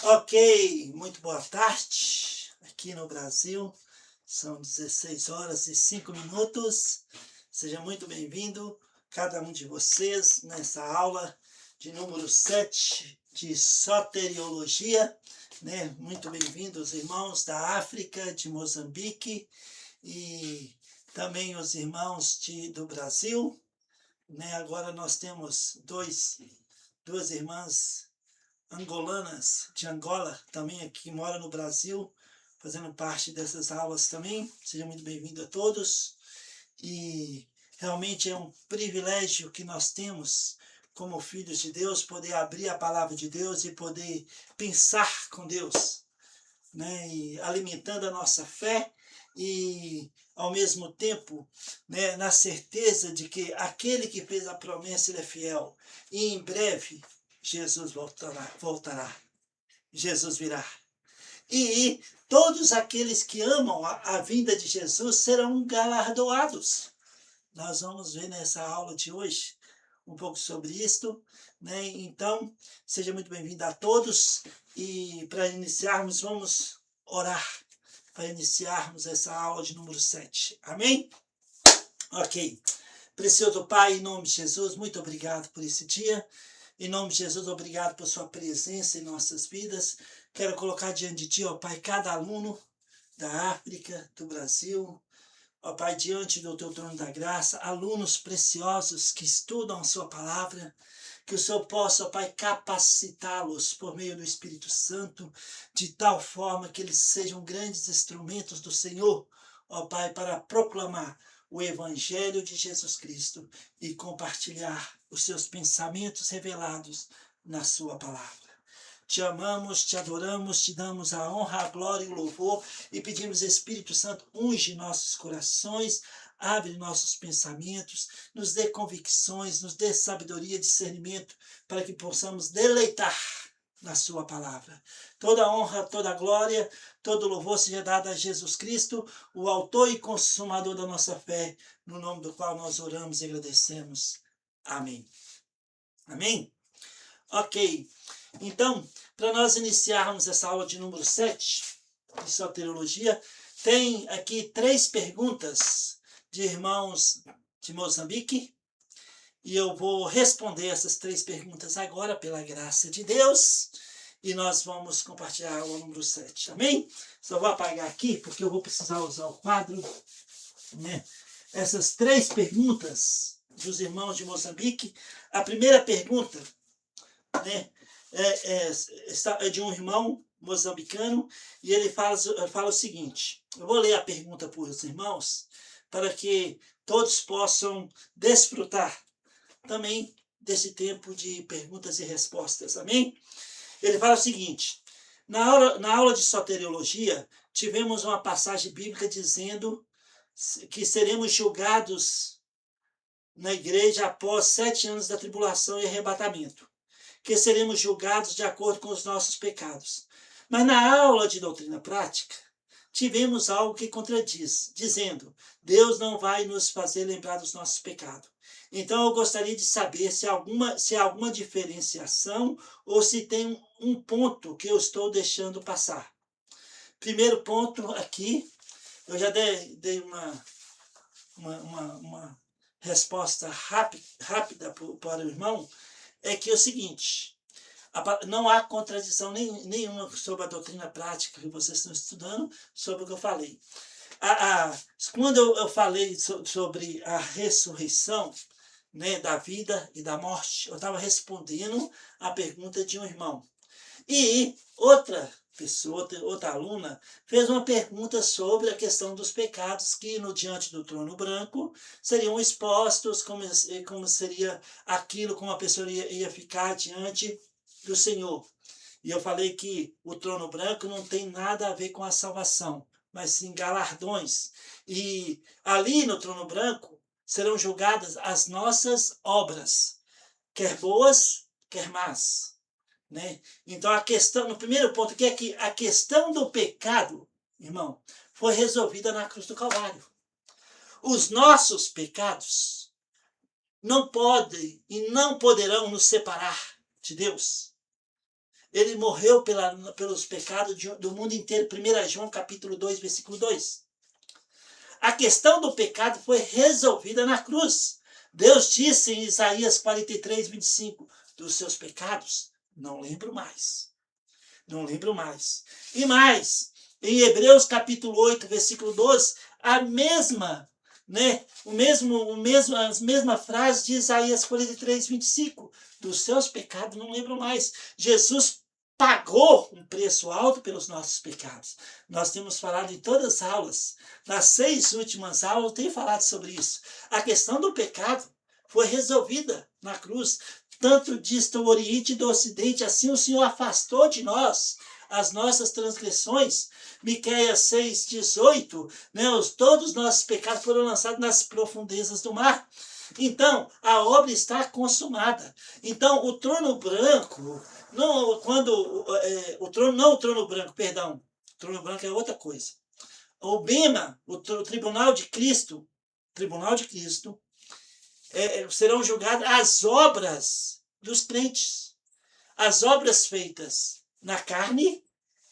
Ok, muito boa tarde. Aqui no Brasil são 16 horas e 5 minutos. Seja muito bem-vindo, cada um de vocês, nessa aula de número 7 de soteriologia. Muito bem-vindos, irmãos da África, de Moçambique e também os irmãos do Brasil. Agora nós temos duas irmãs angolanas de Angola, também aqui mora no Brasil, fazendo parte dessas aulas também. Sejam muito bem-vindos a todos. E realmente é um privilégio que nós temos, como filhos de Deus, poder abrir a palavra de Deus e poder pensar com Deus, e alimentando a nossa fé e, ao mesmo tempo, na certeza de que aquele que fez a promessa, ele é fiel. E em breve, Jesus voltará. Jesus virá. E todos aqueles que amam a vinda de Jesus serão galardoados. Nós vamos ver nessa aula de hoje um pouco sobre isto. Então, seja muito bem-vindo a todos. E para iniciarmos, vamos orar para iniciarmos essa aula de número 7. Amém? Ok. Precioso Pai, em nome de Jesus, muito obrigado por esse dia. Em nome de Jesus, obrigado por sua presença em nossas vidas. Quero colocar diante de Ti, ó Pai, cada aluno da África, do Brasil, ó Pai, diante do Teu trono da graça, alunos preciosos que estudam a Sua palavra, que o Senhor possa, ó Pai, capacitá-los por meio do Espírito Santo, de tal forma que eles sejam grandes instrumentos do Senhor, ó Pai, para proclamar o Evangelho de Jesus Cristo e compartilhar os seus pensamentos revelados na sua palavra. Te amamos, te adoramos, te damos a honra, a glória e o louvor e pedimos, Espírito Santo, unge nossos corações, abre nossos pensamentos, nos dê convicções, nos dê sabedoria e discernimento para que possamos deleitar na sua palavra. Toda honra, toda glória, todo louvor seja dado a Jesus Cristo, o autor e consumador da nossa fé, no nome do qual nós oramos e agradecemos. Amém. Amém? Ok. Então, para nós iniciarmos essa aula de número 7 de soteriologia, tem aqui 3 perguntas de irmãos de Moçambique, e eu vou responder essas 3 perguntas agora, pela graça de Deus, e nós vamos compartilhar a aula número 7, amém? Só vou apagar aqui, porque eu vou precisar usar o quadro, Essas 3 perguntas dos irmãos de Moçambique. A primeira pergunta, é de um irmão moçambicano, e ele fala o seguinte. Eu vou ler a pergunta para os irmãos, para que todos possam desfrutar também desse tempo de perguntas e respostas, amém? Ele fala o seguinte: na aula de soteriologia, tivemos uma passagem bíblica dizendo que seremos julgados na igreja após 7 anos da tribulação e arrebatamento, que seremos julgados de acordo com os nossos pecados. Mas na aula de doutrina prática, tivemos algo que contradiz, dizendo: Deus não vai nos fazer lembrar dos nossos pecados. Então eu gostaria de saber se há alguma diferenciação ou se tem um ponto que eu estou deixando passar. Primeiro ponto aqui, eu já dei uma resposta rápida para o irmão, é que é o seguinte: não há contradição nenhuma sobre a doutrina prática que vocês estão estudando, sobre o que eu falei. Quando eu falei sobre a ressurreição, da vida e da morte, eu estava respondendo a pergunta de um irmão. E outra pessoa, outra aluna, fez uma pergunta sobre a questão dos pecados que, no diante do trono branco, seriam expostos, como seria aquilo, como a pessoa ia ficar diante do Senhor. E eu falei que o trono branco não tem nada a ver com a salvação, mas sim galardões. E ali no trono branco serão julgadas as nossas obras, quer boas, quer más. Então a questão, no primeiro ponto, que é que a questão do pecado, irmão, foi resolvida na cruz do Calvário. Os nossos pecados não podem e não poderão nos separar de Deus. Ele morreu pelos pecados do mundo inteiro. 1 João capítulo 2, versículo 2. A questão do pecado foi resolvida na cruz. Deus disse em Isaías 43, 25, dos seus pecados não lembro mais. Não lembro mais. E mais, em Hebreus capítulo 8, versículo 12, a mesma frase de Isaías 43, 25. Dos seus pecados não lembro mais. Jesus pagou um preço alto pelos nossos pecados. Nós temos falado em todas as aulas. Nas 6 últimas aulas eu tenho falado sobre isso. A questão do pecado foi resolvida na cruz. Tanto dista o Oriente do Ocidente, assim o Senhor afastou de nós as nossas transgressões. Miqueias 6, 18, todos os nossos pecados foram lançados nas profundezas do mar. Então, a obra está consumada. Então, o trono branco, o trono branco é outra coisa. O Bema, o tribunal de Cristo, serão julgadas as obras dos crentes. As obras feitas na carne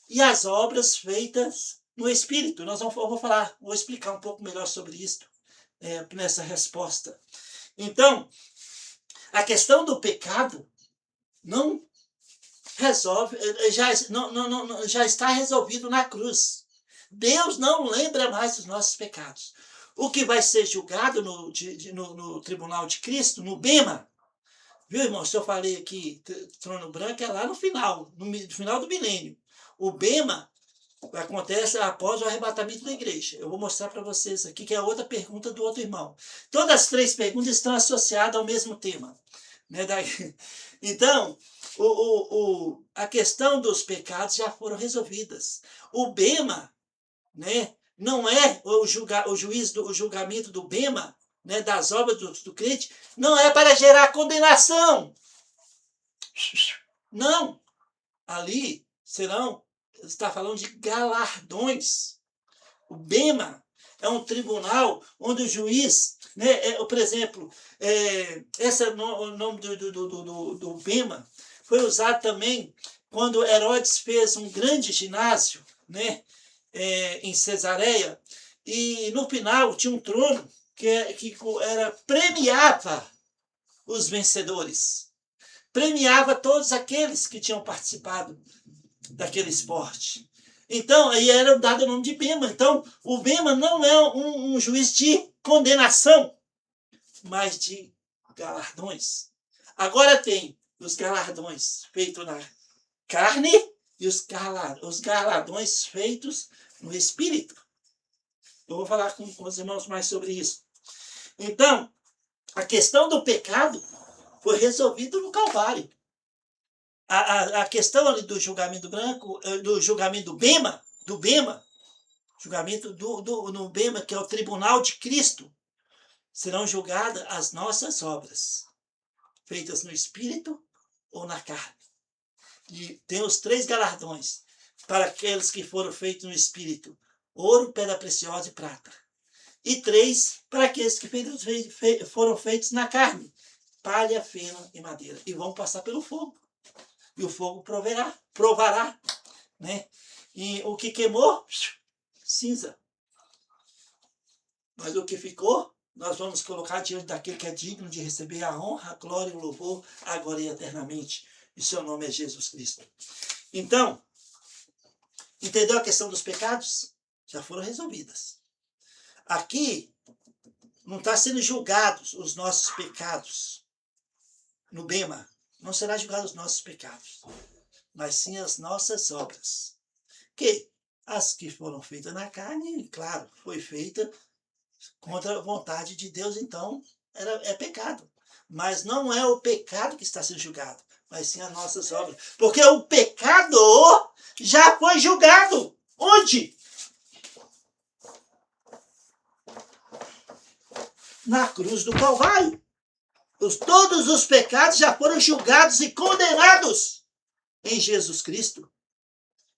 e as obras feitas no Espírito. Vou explicar um pouco melhor sobre isso nessa resposta. Então, a questão do pecado não resolve, já está resolvido na cruz. Deus não lembra mais dos nossos pecados. O que vai ser julgado no tribunal de Cristo, no Bema, viu, irmão? Se eu falei aqui, trono branco é lá no final do milênio. O Bema acontece após o arrebatamento da igreja. Eu vou mostrar para vocês aqui, que é outra pergunta do outro irmão. Todas as 3 perguntas estão associadas ao mesmo tema. Então, a questão dos pecados já foram resolvidas. O Bema, não é o julgamento do Bema, das obras do crente, não é para gerar condenação. Não. Ali está falando de galardões. O Bema é um tribunal onde o juiz, por exemplo, o nome do Bema foi usado também quando Herodes fez um grande ginásio, em Cesareia, e no final tinha um trono que premiava os vencedores, premiava todos aqueles que tinham participado daquele esporte. Então, aí era dado o nome de Bema. Então, o Bema não é um juiz de condenação, mas de galardões. Agora tem os galardões feitos na carne e os galardões feitos no Espírito. Eu vou falar com os irmãos mais sobre isso. Então, a questão do pecado foi resolvida no Calvário. A questão ali do julgamento branco, do julgamento do Bema, julgamento no Bema, que é o tribunal de Cristo, serão julgadas as nossas obras, feitas no Espírito ou na carne. E tem os 3 galardões para aqueles que foram feitos no Espírito: ouro, pedra preciosa e prata. E 3 para aqueles que foram feitos na carne: palha, feno e madeira. E vão passar pelo fogo. E o fogo provará. E o que queimou, cinza. Mas o que ficou, nós vamos colocar diante daquele que é digno de receber a honra, a glória e o louvor, agora e eternamente. E seu nome é Jesus Cristo. Então, entendeu a questão dos pecados? Já foram resolvidas. Aqui não está sendo julgados os nossos pecados. No Bema, não será julgado os nossos pecados, mas sim as nossas obras. Que as que foram feitas na carne, claro, foi feita contra a vontade de Deus, então é pecado. Mas não é o pecado que está sendo julgado, mas sim as nossas obras. Porque o pecador já foi julgado. Onde? Na cruz do Calvário. Todos os pecados já foram julgados e condenados em Jesus Cristo.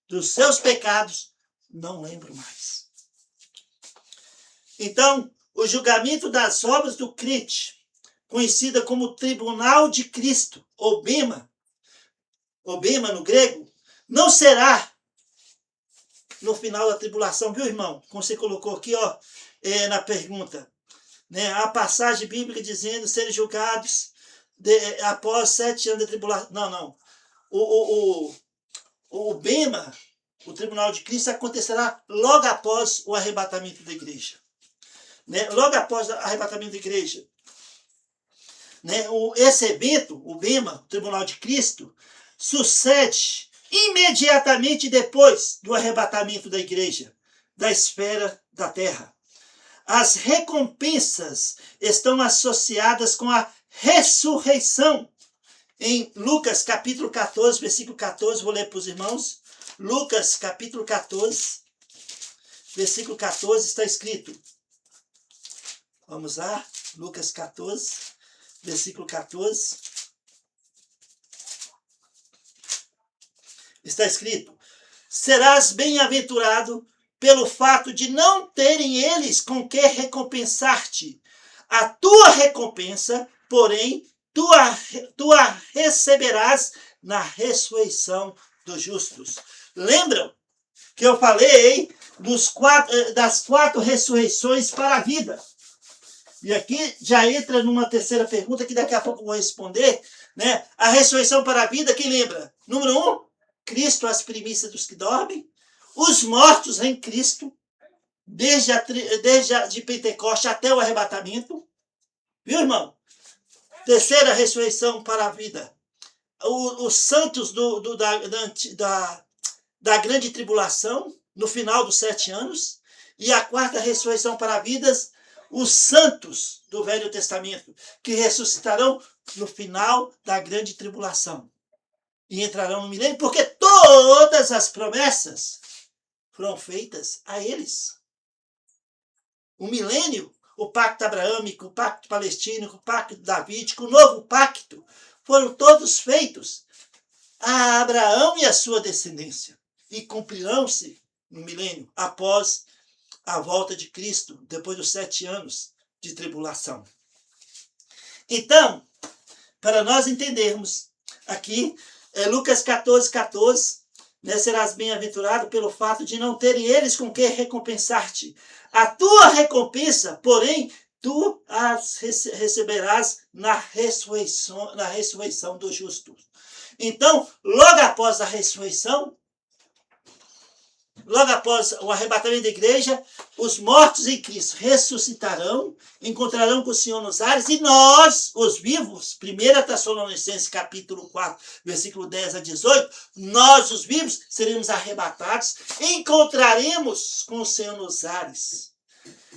Dos seus pecados, não lembro mais. Então, o julgamento das obras do crente, conhecida como Tribunal de Cristo, ou Bema, ou bema no grego, não será no final da tribulação, viu, irmão? Como você colocou aqui, ó, na pergunta. Né? A passagem bíblica dizendo serem julgados após 7 anos de tribulação. Não. O bema, o tribunal de Cristo, acontecerá logo após o arrebatamento da igreja. Né? Logo após o arrebatamento da igreja. Né? Esse evento, o bema, o tribunal de Cristo, sucede imediatamente depois do arrebatamento da igreja, da esfera da terra. As recompensas estão associadas com a ressurreição. Em Lucas capítulo 14, versículo 14, vou ler para os irmãos. Lucas capítulo 14, versículo 14, está escrito. Vamos lá, Lucas 14, versículo 14. Está escrito: serás bem-aventurado pelo fato de não terem eles com que recompensar-te. A tua recompensa, porém, tu a receberás na ressurreição dos justos. Lembram que eu falei das 4 ressurreições para a vida? E aqui já entra numa terceira pergunta que daqui a pouco eu vou responder. Né? A ressurreição para a vida, quem lembra? Número 1, Cristo as primícias dos que dormem. Os mortos em Cristo, desde de Pentecostes até o arrebatamento. Viu, irmão? Terceira ressurreição para a vida. Os santos da grande tribulação, no final dos 7 anos. E a 4ª ressurreição para a vida, os santos do Velho Testamento, que ressuscitarão no final da grande tribulação. E entrarão no milênio, porque todas as promessas foram feitas a eles. O milênio, o pacto abraâmico, o pacto palestino, o pacto davídico, o novo pacto, foram todos feitos a Abraão e a sua descendência. E cumprirão-se no milênio, após a volta de Cristo, depois dos 7 anos de tribulação. Então, para nós entendermos, aqui, Lucas 14, 14, né, serás bem-aventurado pelo fato de não terem eles com que recompensar-te. A tua recompensa, porém, tu as receberás na ressurreição dos justos. Então, logo após a ressurreição, logo após o arrebatamento da igreja, os mortos em Cristo ressuscitarão, encontrarão com o Senhor nos ares, e nós, os vivos, 1 Tessalonicenses capítulo 4, versículo 10 a 18, nós, os vivos, seremos arrebatados, encontraremos com o Senhor nos ares.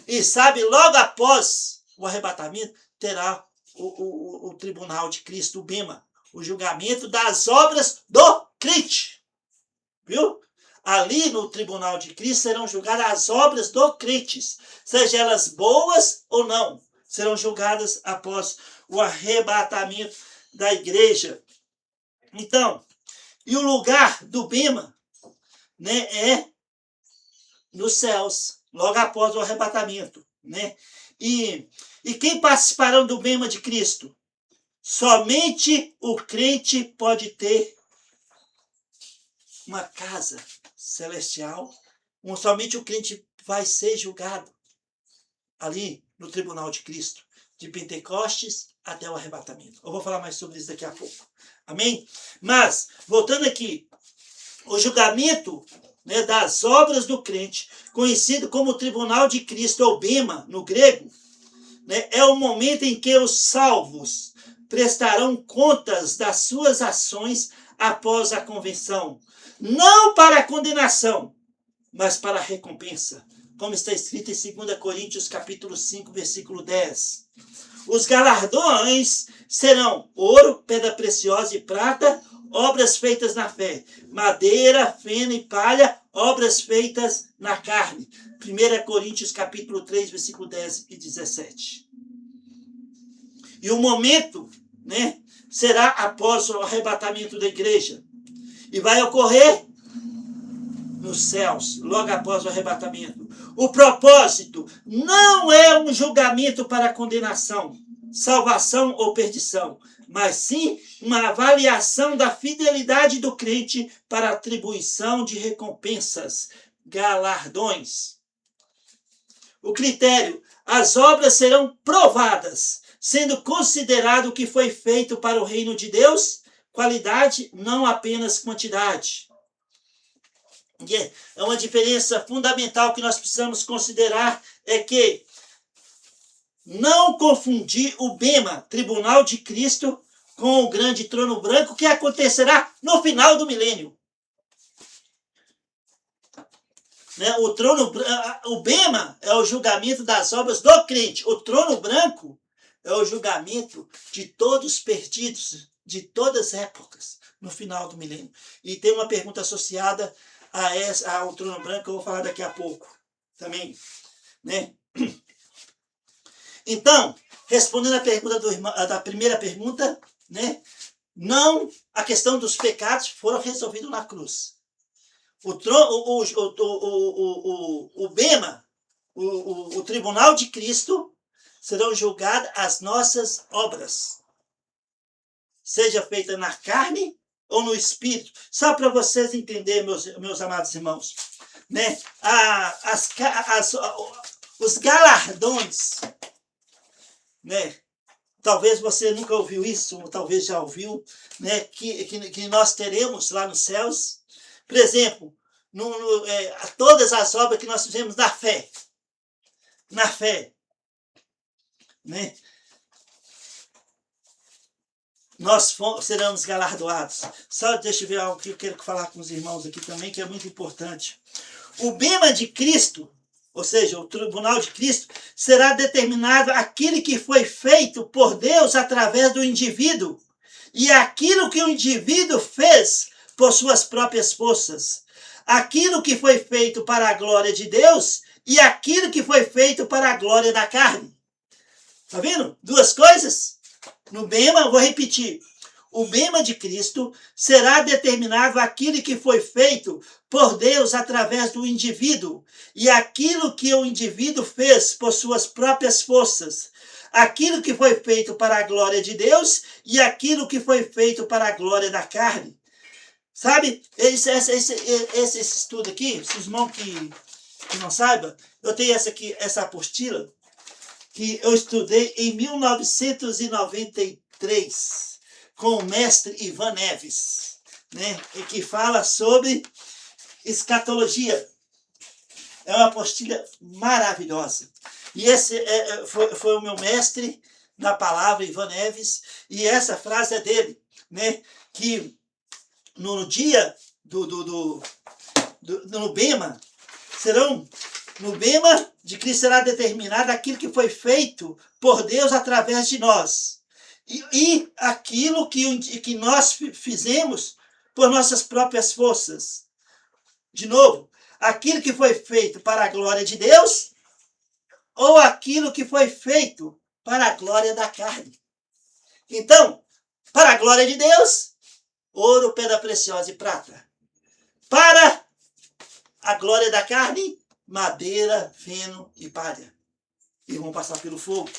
E sabe, logo após o arrebatamento, terá o tribunal de Cristo, o bema, o julgamento das obras do crente. Viu? Ali no tribunal de Cristo serão julgadas as obras do crentes, seja elas boas ou não, serão julgadas após o arrebatamento da igreja. Então, e o lugar do bema, né, é nos céus, logo após o arrebatamento. Né? E quem participarão do bema de Cristo? Somente o crente pode ter uma casa celestial, somente o crente vai ser julgado ali no tribunal de Cristo, de Pentecostes até o arrebatamento. Eu vou falar mais sobre isso daqui a pouco. Amém? Mas, voltando aqui, o julgamento, né, das obras do crente, conhecido como o tribunal de Cristo, ou bema, no grego, né, é o momento em que os salvos prestarão contas das suas ações após a convenção. Não para a condenação, mas para a recompensa. Como está escrito em 2 Coríntios capítulo 5, versículo 10. Os galardões serão ouro, pedra preciosa e prata, obras feitas na fé, madeira, feno e palha, obras feitas na carne. 1 Coríntios capítulo 3, versículo 10 e 17. E o momento, né, será após o arrebatamento da igreja. E vai ocorrer nos céus, logo após o arrebatamento. O propósito não é um julgamento para condenação, salvação ou perdição, mas sim uma avaliação da fidelidade do crente para a atribuição de recompensas, galardões. O critério: as obras serão provadas, sendo considerado o que foi feito para o reino de Deus, qualidade, não apenas quantidade. É uma diferença fundamental que nós precisamos considerar, é que não confundir o Bema, Tribunal de Cristo, com o grande trono branco, que acontecerá no final do milênio. O Bema é o julgamento das obras do crente. O trono branco é o julgamento de todos perdidos, de todas as épocas, no final do milênio. E tem uma pergunta associada ao trono branco, que eu vou falar daqui a pouco também, né? Então, respondendo a pergunta da primeira pergunta, né? Não, a questão dos pecados foram resolvidos na cruz. O Bema, o Tribunal de Cristo, serão julgadas as nossas obras, seja feita na carne ou no espírito. Só para vocês entenderem, meus amados irmãos, né? Os galardões, né? Talvez você nunca ouviu isso, ou talvez já ouviu, né? Que nós teremos lá nos céus. Por exemplo, todas as obras que nós fizemos na fé, né? Nós seremos galardoados. Só deixa eu ver algo que eu quero falar com os irmãos aqui também, que é muito importante. O Bema de Cristo, ou seja, o Tribunal de Cristo, será determinado aquilo que foi feito por Deus através do indivíduo e aquilo que o indivíduo fez por suas próprias forças. Aquilo que foi feito para a glória de Deus e aquilo que foi feito para a glória da carne. Tá vendo? Duas coisas. No Bema, eu vou repetir. O Bema de Cristo será determinado aquilo que foi feito por Deus através do indivíduo e aquilo que o indivíduo fez por suas próprias forças. Aquilo que foi feito para a glória de Deus e aquilo que foi feito para a glória da carne. Sabe, esse estudo aqui, esses irmãos que não saibam, eu tenho essa apostila que eu estudei em 1993 com o mestre Ivan Neves, né, e que fala sobre escatologia. É uma apostila maravilhosa. E esse foi o meu mestre na palavra, Ivan Neves, e essa frase é dele, né, que no dia no Bema, no Bema de Cristo será determinado aquilo que foi feito por Deus através de nós. E aquilo que nós fizemos por nossas próprias forças. De novo, aquilo que foi feito para a glória de Deus ou aquilo que foi feito para a glória da carne. Então, para a glória de Deus, ouro, pedra preciosa e prata. Para a glória da carne, madeira, feno e palha. E vão passar pelo fogo.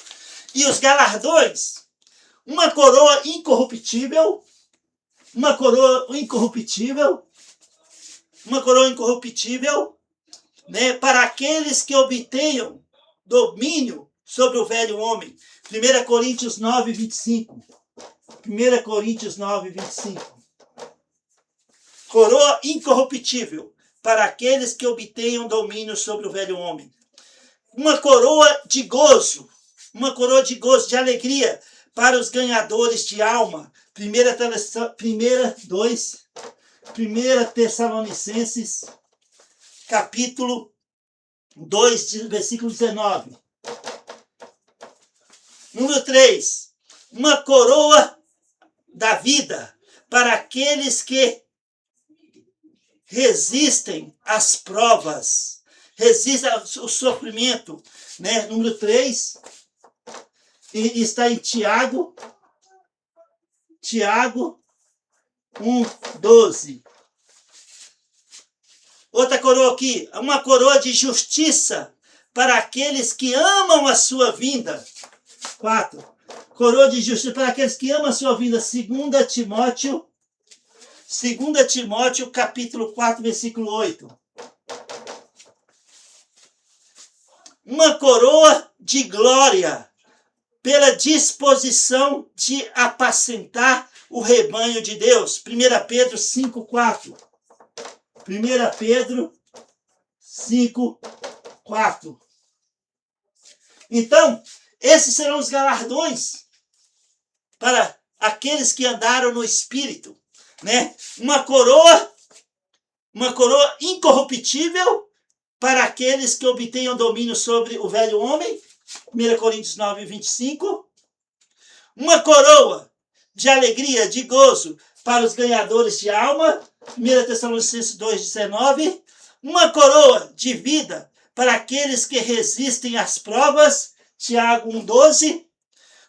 E os galardões, uma coroa incorruptível, né, para aqueles que obtenham domínio sobre o velho homem. 1 Coríntios 9, 25. 1 Coríntios 9, 25. Coroa incorruptível para aqueles que obtenham domínio sobre o velho homem. Uma coroa de gozo, de alegria para os ganhadores de alma. 1 Tessalonicenses, capítulo 2, versículo 19. Número 3. Uma coroa da vida para aqueles que resistem às provas, resistem ao sofrimento, né? Número 3, e está em Tiago 1:12. Outra coroa aqui, uma coroa de justiça para aqueles que amam a sua vinda. 4. Coroa de justiça para aqueles que amam a sua vida. 2 Timóteo, capítulo 4, versículo 8. Uma coroa de glória pela disposição de apacentar o rebanho de Deus. 1 Pedro 5:4. 1 Pedro 5:4. Então, esses serão os galardões para aqueles que andaram no Espírito, né? Uma coroa incorruptível para aqueles que obtenham domínio sobre o velho homem, 1 Coríntios 9, 25. Uma coroa de alegria, de gozo para os ganhadores de alma, 1 Tessalonicenses 2, 19. Uma coroa de vida para aqueles que resistem às provas, Tiago 1, 12.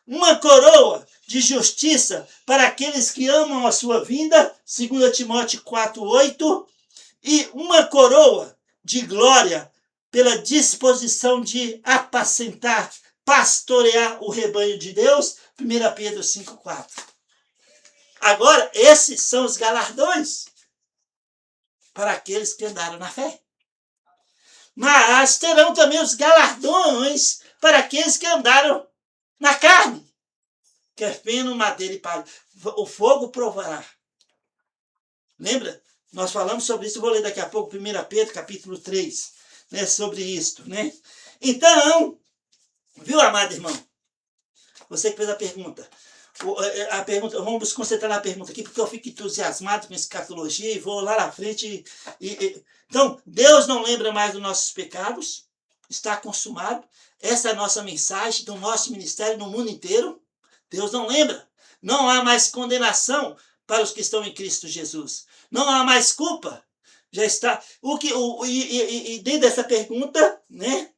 Uma coroa de justiça para aqueles que amam a sua vinda, 2 Timóteo 4, 8. E uma coroa de glória pela disposição de apacentar, pastorear o rebanho de Deus, 1 Pedro 5, 4. Agora, esses são os galardões para aqueles que andaram na fé. Mas terão também os galardões para aqueles que andaram na carne. Que é feno, madeira e palha. O fogo provará. Lembra? Nós falamos sobre isso, eu vou ler daqui a pouco, 1 Pedro, capítulo 3, né, sobre isto, né? Então, viu, amado irmão? Você que fez a pergunta. Vamos nos concentrar na pergunta aqui, porque eu fico entusiasmado com escatologia e vou lá na frente. Então, Deus não lembra mais dos nossos pecados, está consumado. Essa é a nossa mensagem do nosso ministério no mundo inteiro. Deus não lembra. Não há mais condenação para os que estão em Cristo Jesus. Não há mais culpa. Já está. Dentro dessa pergunta, né,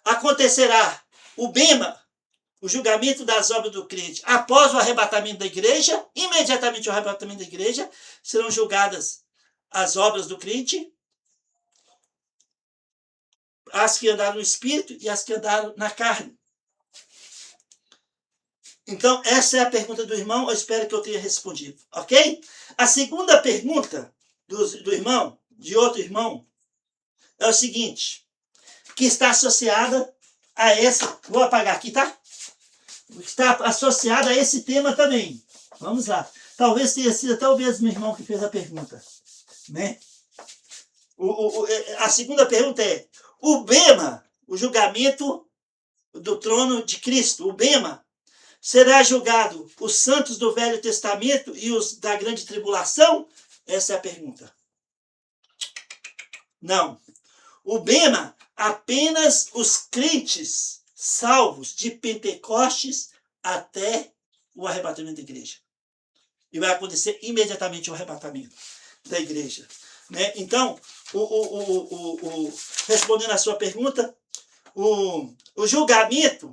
acontecerá o bema, o julgamento das obras do crente. Após o arrebatamento da igreja, imediatamente o arrebatamento da igreja, serão julgadas as obras do crente, as que andaram no espírito e as que andaram na carne. Então, essa é a pergunta do irmão. Eu espero que eu tenha respondido. Ok? A segunda pergunta do irmão, de outro irmão, é o seguinte, que está associada a essa... Vou apagar aqui, tá? Está associada a esse tema também. Vamos lá. Talvez tenha sido até o mesmo irmão que fez a pergunta. Né? A segunda pergunta é, o bema, o julgamento do trono de Cristo, o bema, será julgado os santos do Velho Testamento e os da grande tribulação? Essa é a pergunta. Não. O bema, apenas os crentes salvos de Pentecostes até o arrebatamento da igreja. E vai acontecer imediatamente o arrebatamento da igreja. Né? Então, respondendo à sua pergunta, o julgamento,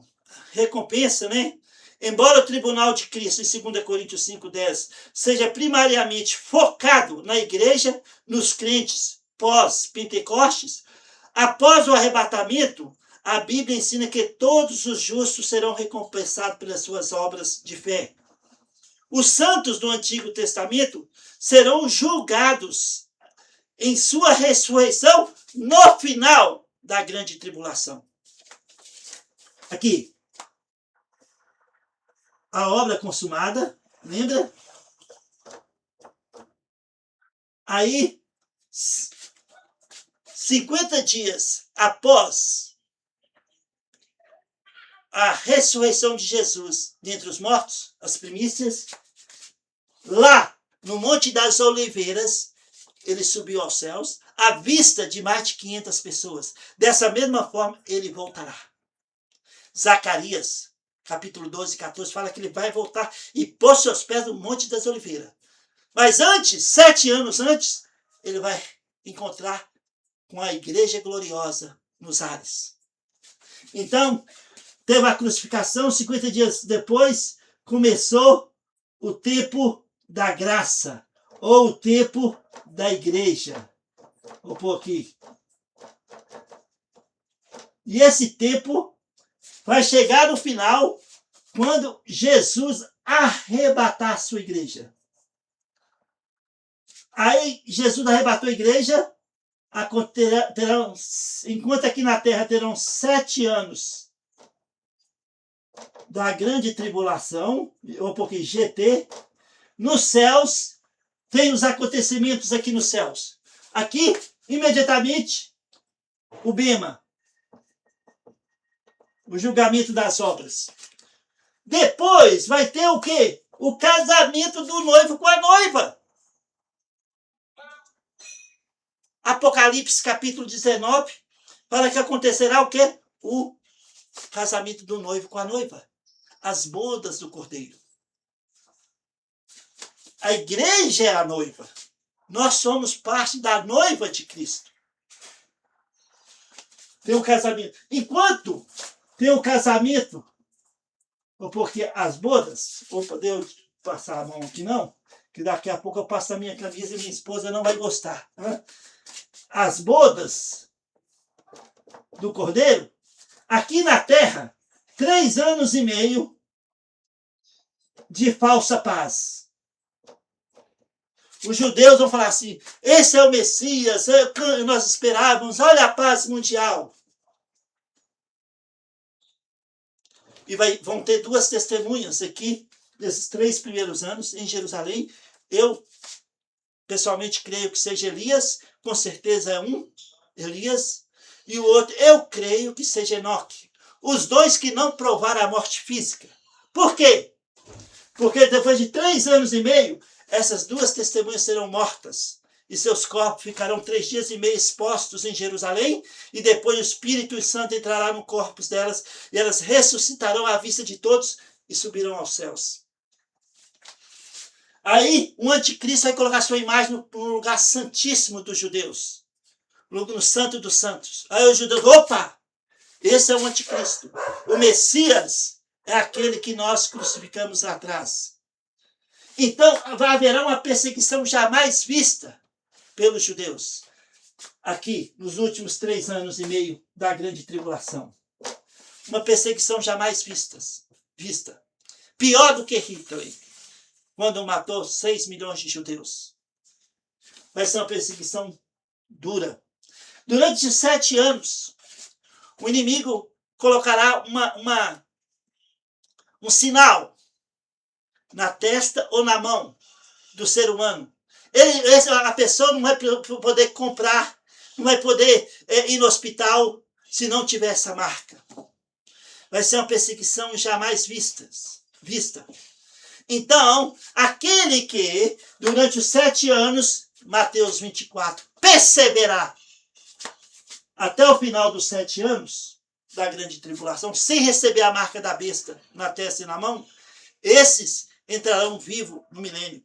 recompensa, né? Embora o tribunal de Cristo, em 2 Coríntios 5,10, seja primariamente focado na igreja, nos crentes pós-Pentecostes, após o arrebatamento, a Bíblia ensina que todos os justos serão recompensados pelas suas obras de fé. Os santos do Antigo Testamento serão julgados em sua ressurreição no final da grande tribulação. Aqui. A obra consumada, lembra? Aí, 50 dias após a ressurreição de Jesus dentre os mortos, as primícias, lá no Monte das Oliveiras, ele subiu aos céus, à vista de mais de 500 pessoas. Dessa mesma forma, ele voltará. Zacarias, capítulo 12, 14, fala que ele vai voltar e pôr seus pés no Monte das Oliveiras. Mas antes, 7 anos antes, ele vai encontrar com a igreja gloriosa nos ares. Então, teve a crucificação, 50 dias depois, começou o tempo da graça, ou o tempo da igreja. Vou pôr aqui. E esse tempo vai chegar no final, quando Jesus arrebatar a sua igreja. Aí Jesus arrebatou a igreja, enquanto aqui na terra terão 7 anos da grande tribulação, ou porque GT, nos céus, tem os acontecimentos aqui nos céus. Aqui, imediatamente, o Bema, o julgamento das obras. Depois vai ter o quê? O casamento do noivo com a noiva. Apocalipse capítulo 19, para que acontecerá o quê? O casamento do noivo com a noiva. As bodas do cordeiro. A igreja é a noiva. Nós somos parte da noiva de Cristo. Tem o casamento. Enquanto tem o casamento, ou porque as bodas, opa, Deus passar a mão aqui não, que daqui a pouco eu passo a minha camisa e minha esposa não vai gostar. Né? As bodas do cordeiro, aqui na terra, 3 anos e meio de falsa paz. Os judeus vão falar assim, esse é o Messias, nós esperávamos, olha a paz mundial. E vão ter 2 testemunhas aqui, desses 3 primeiros anos, em Jerusalém. Eu, pessoalmente, creio que seja Elias, com certeza é um, Elias, e o outro, eu creio que seja Enoque. Os 2 que não provaram a morte física. Por quê? Porque depois de 3 anos e meio, essas 2 testemunhas serão mortas. E seus corpos ficarão 3 dias e meio expostos em Jerusalém. E depois o Espírito Santo entrará no corpo delas. E elas ressuscitarão à vista de todos e subirão aos céus. Aí o anticristo vai colocar sua imagem no lugar santíssimo dos judeus. No santo dos santos. Aí os judeus, opa! Esse é o anticristo. O Messias é aquele que nós crucificamos lá atrás. Então, haverá uma perseguição jamais vista pelos judeus. Aqui, nos últimos 3 anos e meio da grande tribulação. Uma perseguição jamais vista. Pior do que Hitler, quando matou 6 milhões de judeus. Vai ser uma perseguição dura. Durante 7 anos, o inimigo colocará um sinal na testa ou na mão do ser humano. A pessoa não vai poder comprar, não vai poder ir no hospital se não tiver essa marca. Vai ser uma perseguição jamais vista. Então, aquele que, durante os 7 anos, Mateus 24, perseverar até o final dos 7 anos da grande tribulação, sem receber a marca da besta na testa e na mão, esses entrarão vivos no milênio.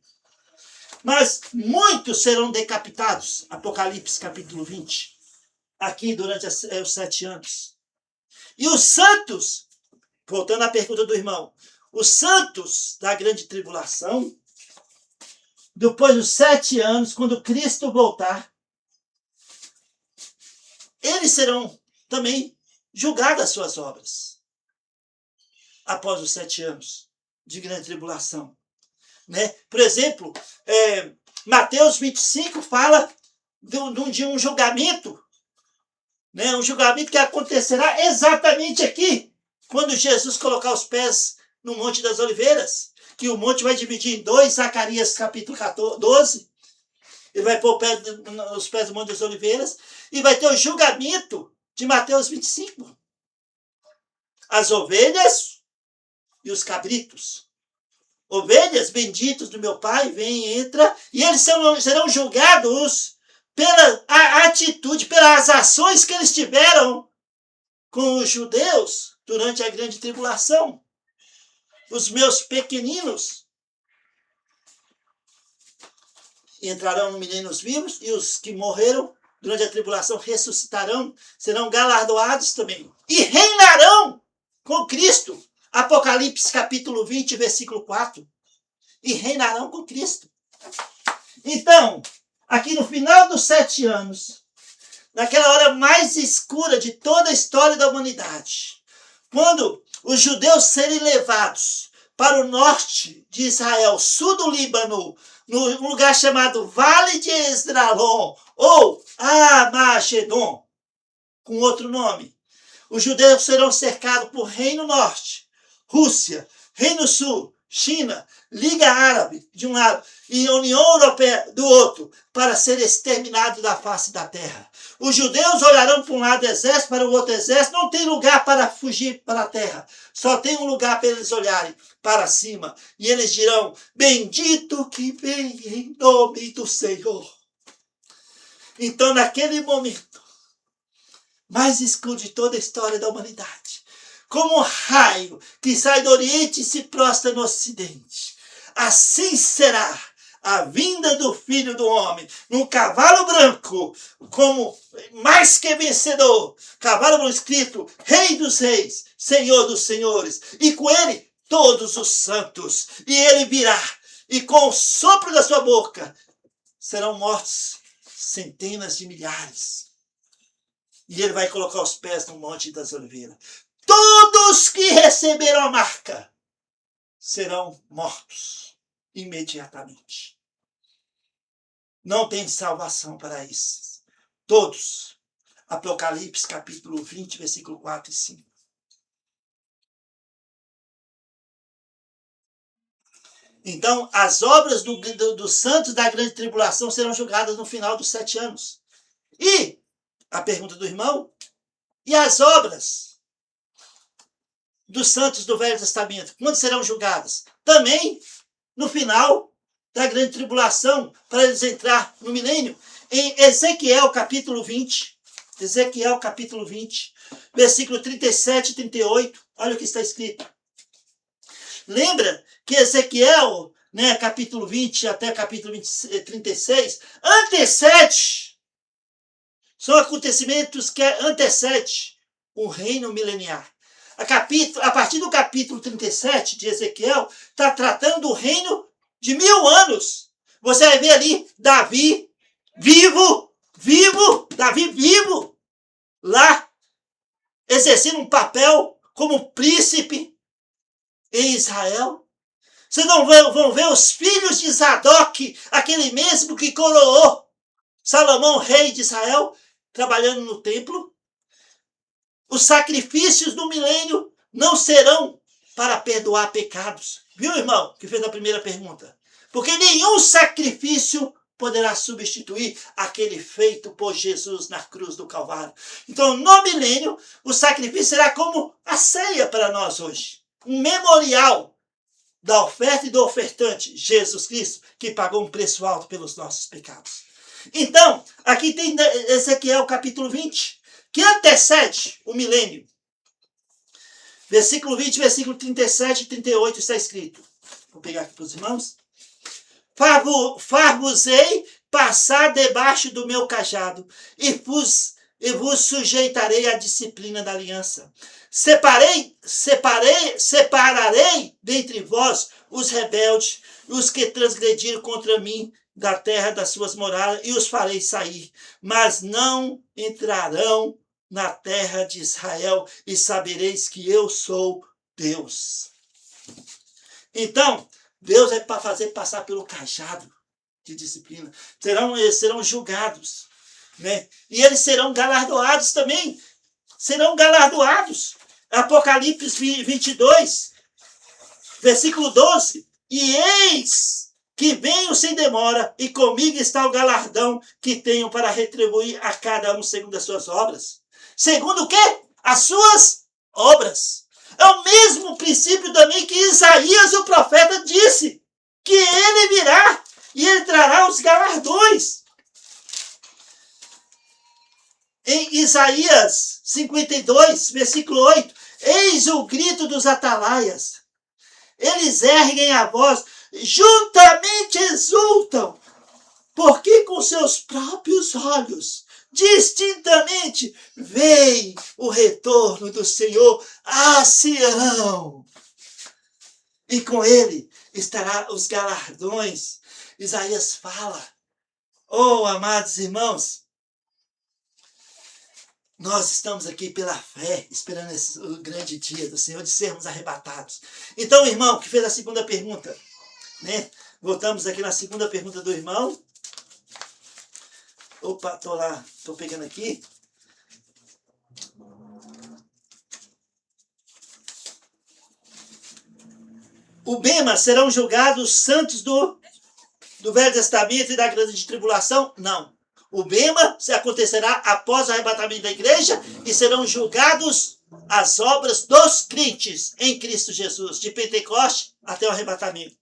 Mas muitos serão decapitados, Apocalipse capítulo 20, aqui durante os 7 anos. E os santos, voltando à pergunta do irmão, os santos da grande tribulação, depois dos 7 anos, quando Cristo voltar, eles serão também julgados as suas obras. Após os 7 anos de grande tribulação. Né? Por exemplo, Mateus 25 fala de um julgamento, né? Um julgamento que acontecerá exatamente aqui, quando Jesus colocar os pés no Monte das Oliveiras, que o monte vai dividir em 2, Zacarias capítulo 12, ele vai pôr os pés do Monte das Oliveiras, e vai ter o julgamento de Mateus 25. As ovelhas e os cabritos. Ovelhas benditos do meu Pai, vem, entra, e eles serão julgados pela atitude, pelas ações que eles tiveram com os judeus durante a grande tribulação. Os meus pequeninos entrarão no milênio vivos, e os que morreram durante a tribulação ressuscitarão, serão galardoados também. E reinarão com Cristo. Apocalipse capítulo 20, versículo 4. E reinarão com Cristo. Então, aqui no final dos 7 anos, naquela hora mais escura de toda a história da humanidade, quando os judeus serem levados para o norte de Israel, sul do Líbano, num lugar chamado Vale de Esdraelon, ou Amagedon, com outro nome. Os judeus serão cercados por Reino Norte, Rússia, Reino Sul, China, Liga Árabe, de um lado, e União Europeia, do outro, para ser exterminados da face da terra. Os judeus olharão para um lado exército, para o outro exército, não tem lugar para fugir para a terra. Só tem um lugar para eles olharem para cima. E eles dirão, bendito que vem em nome do Senhor. Então, naquele momento, mais escuro de toda a história da humanidade, como um raio que sai do Oriente e se prostra no Ocidente, assim será a vinda do Filho do Homem, num cavalo branco, como mais que vencedor, cavalo branco escrito, Rei dos Reis, Senhor dos Senhores, e com ele todos os santos, e ele virá, e com o sopro da sua boca serão mortos centenas de milhares. E ele vai colocar os pés no Monte das Oliveiras. Todos que receberam a marca serão mortos imediatamente. Não tem salvação para esses. Todos. Apocalipse capítulo 20, versículo 4 e 5. Então, as obras dos santos da grande tribulação serão julgadas no final dos 7 anos. E a pergunta do irmão, e as obras dos santos do Velho Testamento, quando serão julgadas? Também no final da grande tribulação, para eles entrar no milênio. Em Ezequiel capítulo 20, versículo 37 e 38, olha o que está escrito. Lembra que Ezequiel, capítulo 20 até capítulo 36, antecede, são acontecimentos que antecedem o reino mileniar. A partir do capítulo 37 de Ezequiel, está tratando do reino de 1000 anos. Você vai ver ali Davi vivo, Davi vivo, lá, exercendo um papel como príncipe em Israel. Vocês vão ver os filhos de Zadok, aquele mesmo que coroou Salomão, rei de Israel, trabalhando no templo. Os sacrifícios do milênio não serão para perdoar pecados. Viu, irmão, que fez a primeira pergunta? Porque nenhum sacrifício poderá substituir aquele feito por Jesus na cruz do Calvário. Então, no milênio, o sacrifício será como a ceia para nós hoje. Um memorial da oferta e do ofertante, Jesus Cristo, que pagou um preço alto pelos nossos pecados. Então, aqui tem Ezequiel capítulo 20, que antecede o milênio. Versículo 20, versículo 37 e 38 está escrito. Vou pegar aqui para os irmãos. Far-vos-ei passar debaixo do meu cajado, e vos sujeitarei à disciplina da aliança. Separarei dentre vós os rebeldes, os que transgrediram contra mim da terra das suas moradas, e os farei sair, mas não entrarão na terra de Israel, e sabereis que eu sou Deus. Então, Deus é para fazer passar pelo cajado de disciplina. Eles serão julgados, e eles serão galardoados também. Serão galardoados. Apocalipse 22, versículo 12. E eis que venho sem demora, e comigo está o galardão que tenho para retribuir a cada um segundo as suas obras. Segundo o quê? As suas obras. É o mesmo princípio também que Isaías, o profeta, disse, que ele virá e ele trará os galardões. Em Isaías 52, versículo 8, eis o grito dos atalaias. Eles erguem a voz, juntamente exultam, porque com seus próprios olhos, distintamente, veem o retorno do Senhor a Sião. E com ele estará os galardões. Isaías fala, amados irmãos, nós estamos aqui pela fé, esperando o grande dia do Senhor de sermos arrebatados. Então, o irmão que fez a segunda pergunta, né? Voltamos aqui na segunda pergunta do irmão. Opa, tô pegando aqui. O bema serão julgados os santos do Velho Testamento e da grande tribulação? Não. O bema se acontecerá após o arrebatamento da igreja e serão julgados as obras dos crentes em Cristo Jesus, de Pentecoste até o arrebatamento.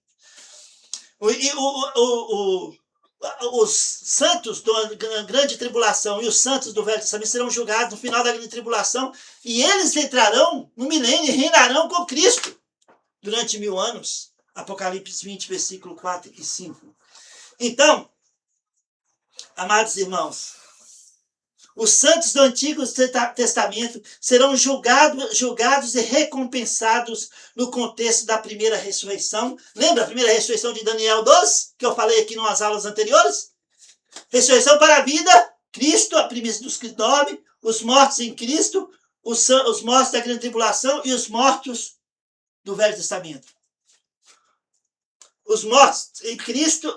Os santos da grande tribulação e os santos do Velho Testamento serão julgados no final da grande tribulação e eles entrarão no milênio e reinarão com Cristo durante 1000 anos. Apocalipse 20, versículo 4 e 5. Então, amados irmãos, os santos do Antigo Testamento serão julgados e recompensados no contexto da primeira ressurreição. Lembra a primeira ressurreição de Daniel 12, que eu falei aqui em umas aulas anteriores? Ressurreição para a vida, Cristo, a primícia dos que dormem, os mortos em Cristo, os mortos da grande tribulação e os mortos do Velho Testamento. Os mortos em Cristo,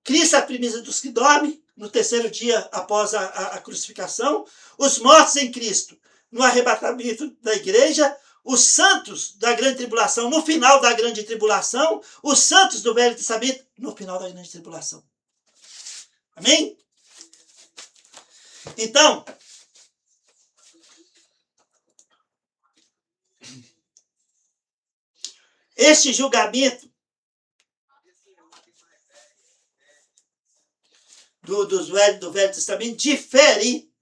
Cristo é a primícia dos que dormem, no terceiro dia após a crucificação, os mortos em Cristo no arrebatamento da igreja, os santos da grande tribulação no final da grande tribulação, os santos do Velho Testamento no final da grande tribulação. Amém? Então, este julgamento do Velho Testamento difere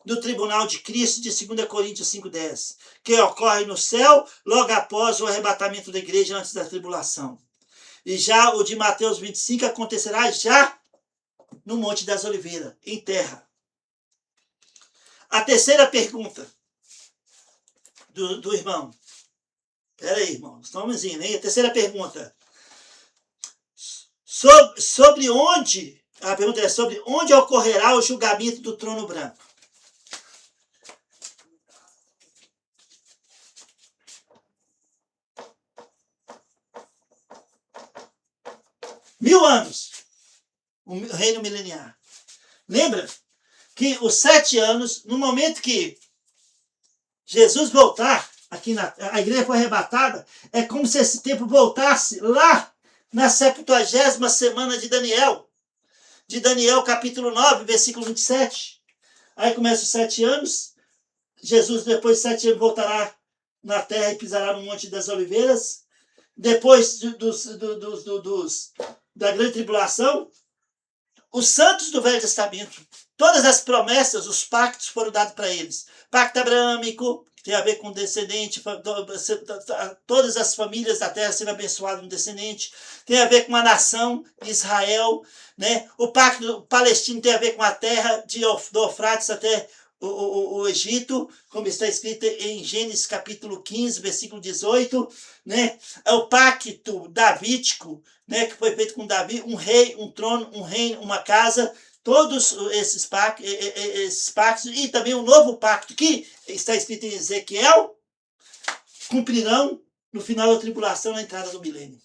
do tribunal de Cristo de 2 Coríntios 5,10, que ocorre no céu logo após o arrebatamento da igreja antes da tribulação. E já o de Mateus 25 acontecerá já no Monte das Oliveiras, em terra. A terceira pergunta do irmão. Espera aí, irmão, estamos indo, hein? A terceira pergunta. Sobre onde... A pergunta é sobre onde ocorrerá o julgamento do trono branco. Mil anos. O reino mileniar. Lembra que os 7 anos, no momento que Jesus voltar, a igreja foi arrebatada, é como se esse tempo voltasse lá na 70ª semana de Daniel. De Daniel, capítulo 9, versículo 27. Aí começa os 7 anos. Jesus, depois de 7 anos, voltará na terra e pisará no Monte das Oliveiras. Depois da grande tribulação, os santos do Velho Testamento, todas as promessas, os pactos foram dados para eles. Pacto abraâmico, que tem a ver com descendente, todas as famílias da terra sendo abençoadas no descendente, tem a ver com a nação Israel, né? O pacto palestino tem a ver com a terra do Eufrates até o Egito, como está escrito em Gênesis capítulo 15, versículo 18, né? É o pacto davídico, né? Que foi feito com Davi, um rei, um trono, um reino, uma casa, todos esses pactos, e também o novo pacto, que está escrito em Ezequiel, cumprirão no final da tribulação, na entrada do milênio.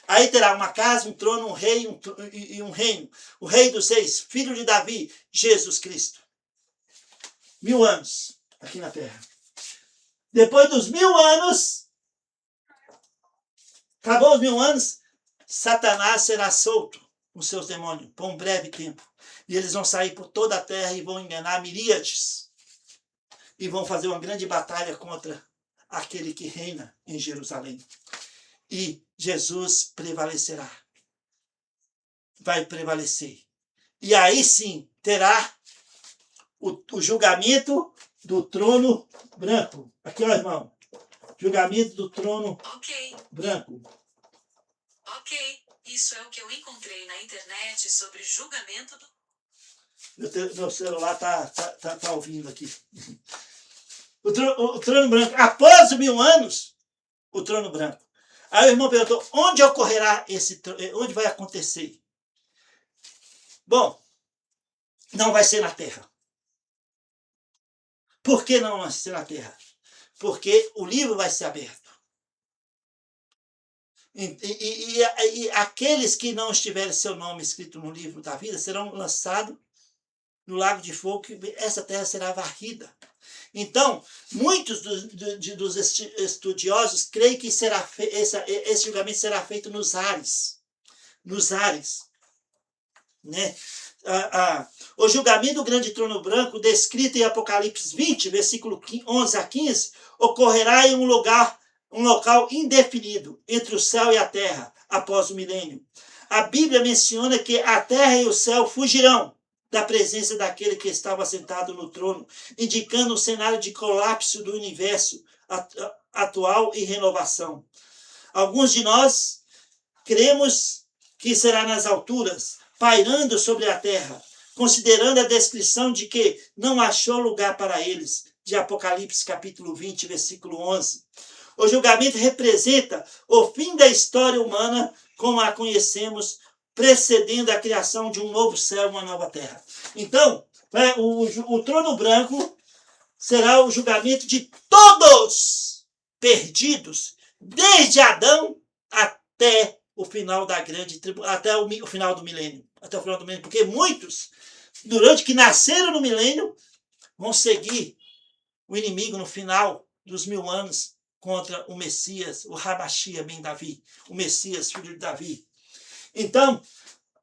Aí terá uma casa, um trono, um rei e um reino. O rei dos reis, filho de Davi, Jesus Cristo. 1000 anos aqui na terra. Depois dos 1000 anos, acabou os 1000 anos, Satanás será solto com seus demônios por um breve tempo. E eles vão sair por toda a terra e vão enganar miríades. E vão fazer uma grande batalha contra aquele que reina em Jerusalém. E Jesus prevalecerá. Vai prevalecer. E aí sim terá o julgamento do trono branco. Aqui, ó, irmão. Julgamento do trono branco. Ok, isso é o que eu encontrei na internet sobre julgamento do... Meu celular tá ouvindo aqui. O trono branco. Após os 1000 anos, o trono branco. Aí o irmão perguntou, onde ocorrerá onde vai acontecer? Bom, não vai ser na terra. Por que não nascer na terra? Porque o livro vai ser aberto. E aqueles que não tiverem seu nome escrito no livro da vida serão lançados no lago de fogo, e essa terra será varrida. Então, muitos dos estudiosos creem que esse julgamento será feito nos ares. Nos ares. Né? O julgamento do grande trono branco, descrito em Apocalipse 20, versículo 11 a 15, ocorrerá em um local indefinido, entre o céu e a terra, após o milênio. A Bíblia menciona que a terra e o céu fugirão da presença daquele que estava sentado no trono, indicando um cenário de colapso do universo atual e renovação. Alguns de nós cremos que será nas alturas, pairando sobre a terra, considerando a descrição de que não achou lugar para eles, de Apocalipse capítulo 20, versículo 11. O julgamento representa o fim da história humana como a conhecemos, precedendo a criação de um novo céu e uma nova terra. Então, o trono branco será o julgamento de todos perdidos, desde Adão até o final da grande até o final do milênio. Até o final do milênio, porque muitos, durante que nasceram no milênio, vão seguir o inimigo no final dos 1000 anos contra o Messias, o Rabashia ben Davi, o Messias, filho de Davi. Então,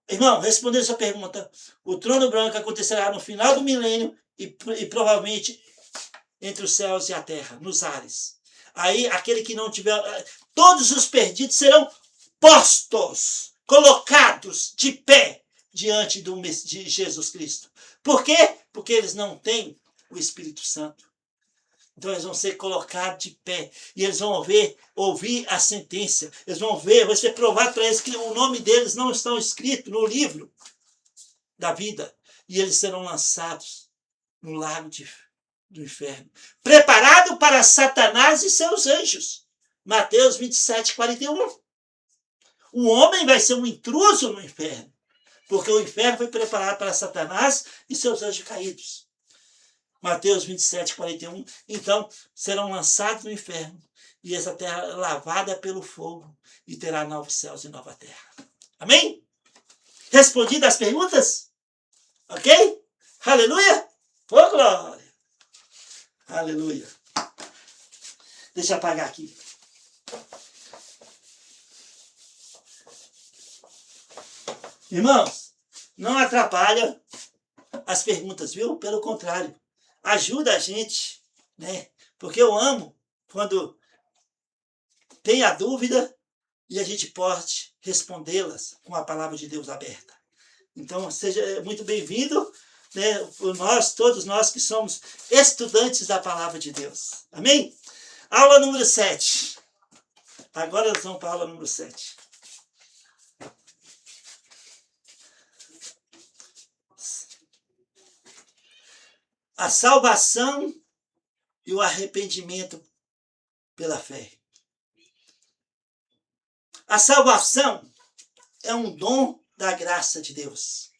irmão, respondendo essa pergunta, o trono branco acontecerá no final do milênio e provavelmente entre os céus e a terra, nos ares. Aí, aquele que não tiver... Todos os perdidos serão postos, colocados de pé diante de Jesus Cristo. Por quê? Porque eles não têm o Espírito Santo. Então eles vão ser colocados de pé. E eles vão ouvir a sentença. Eles vão ver, vai ser provado para eles que o nome deles não está escrito no livro da vida. E eles serão lançados no lago do inferno. Preparado para Satanás e seus anjos. Mateus 27, 41. O homem vai ser um intruso no inferno. Porque o inferno foi preparado para Satanás e seus anjos caídos. Mateus 27, 41. Então, serão lançados no inferno, e essa terra lavada pelo fogo, e terá novos céus e nova terra. Amém? Respondido as perguntas? Ok? Aleluia? Ô, glória! Aleluia! Deixa eu apagar aqui. Irmãos, não atrapalha as perguntas, viu? Pelo contrário. Ajuda a gente, né? Porque eu amo quando tem a dúvida e a gente pode respondê-las com a palavra de Deus aberta. Então, seja muito bem-vindo, né? Todos nós que somos estudantes da palavra de Deus. Amém? Aula número 7. Agora nós vamos para a aula número 7. A salvação e o arrependimento pela fé. A salvação é um dom da graça de Deus,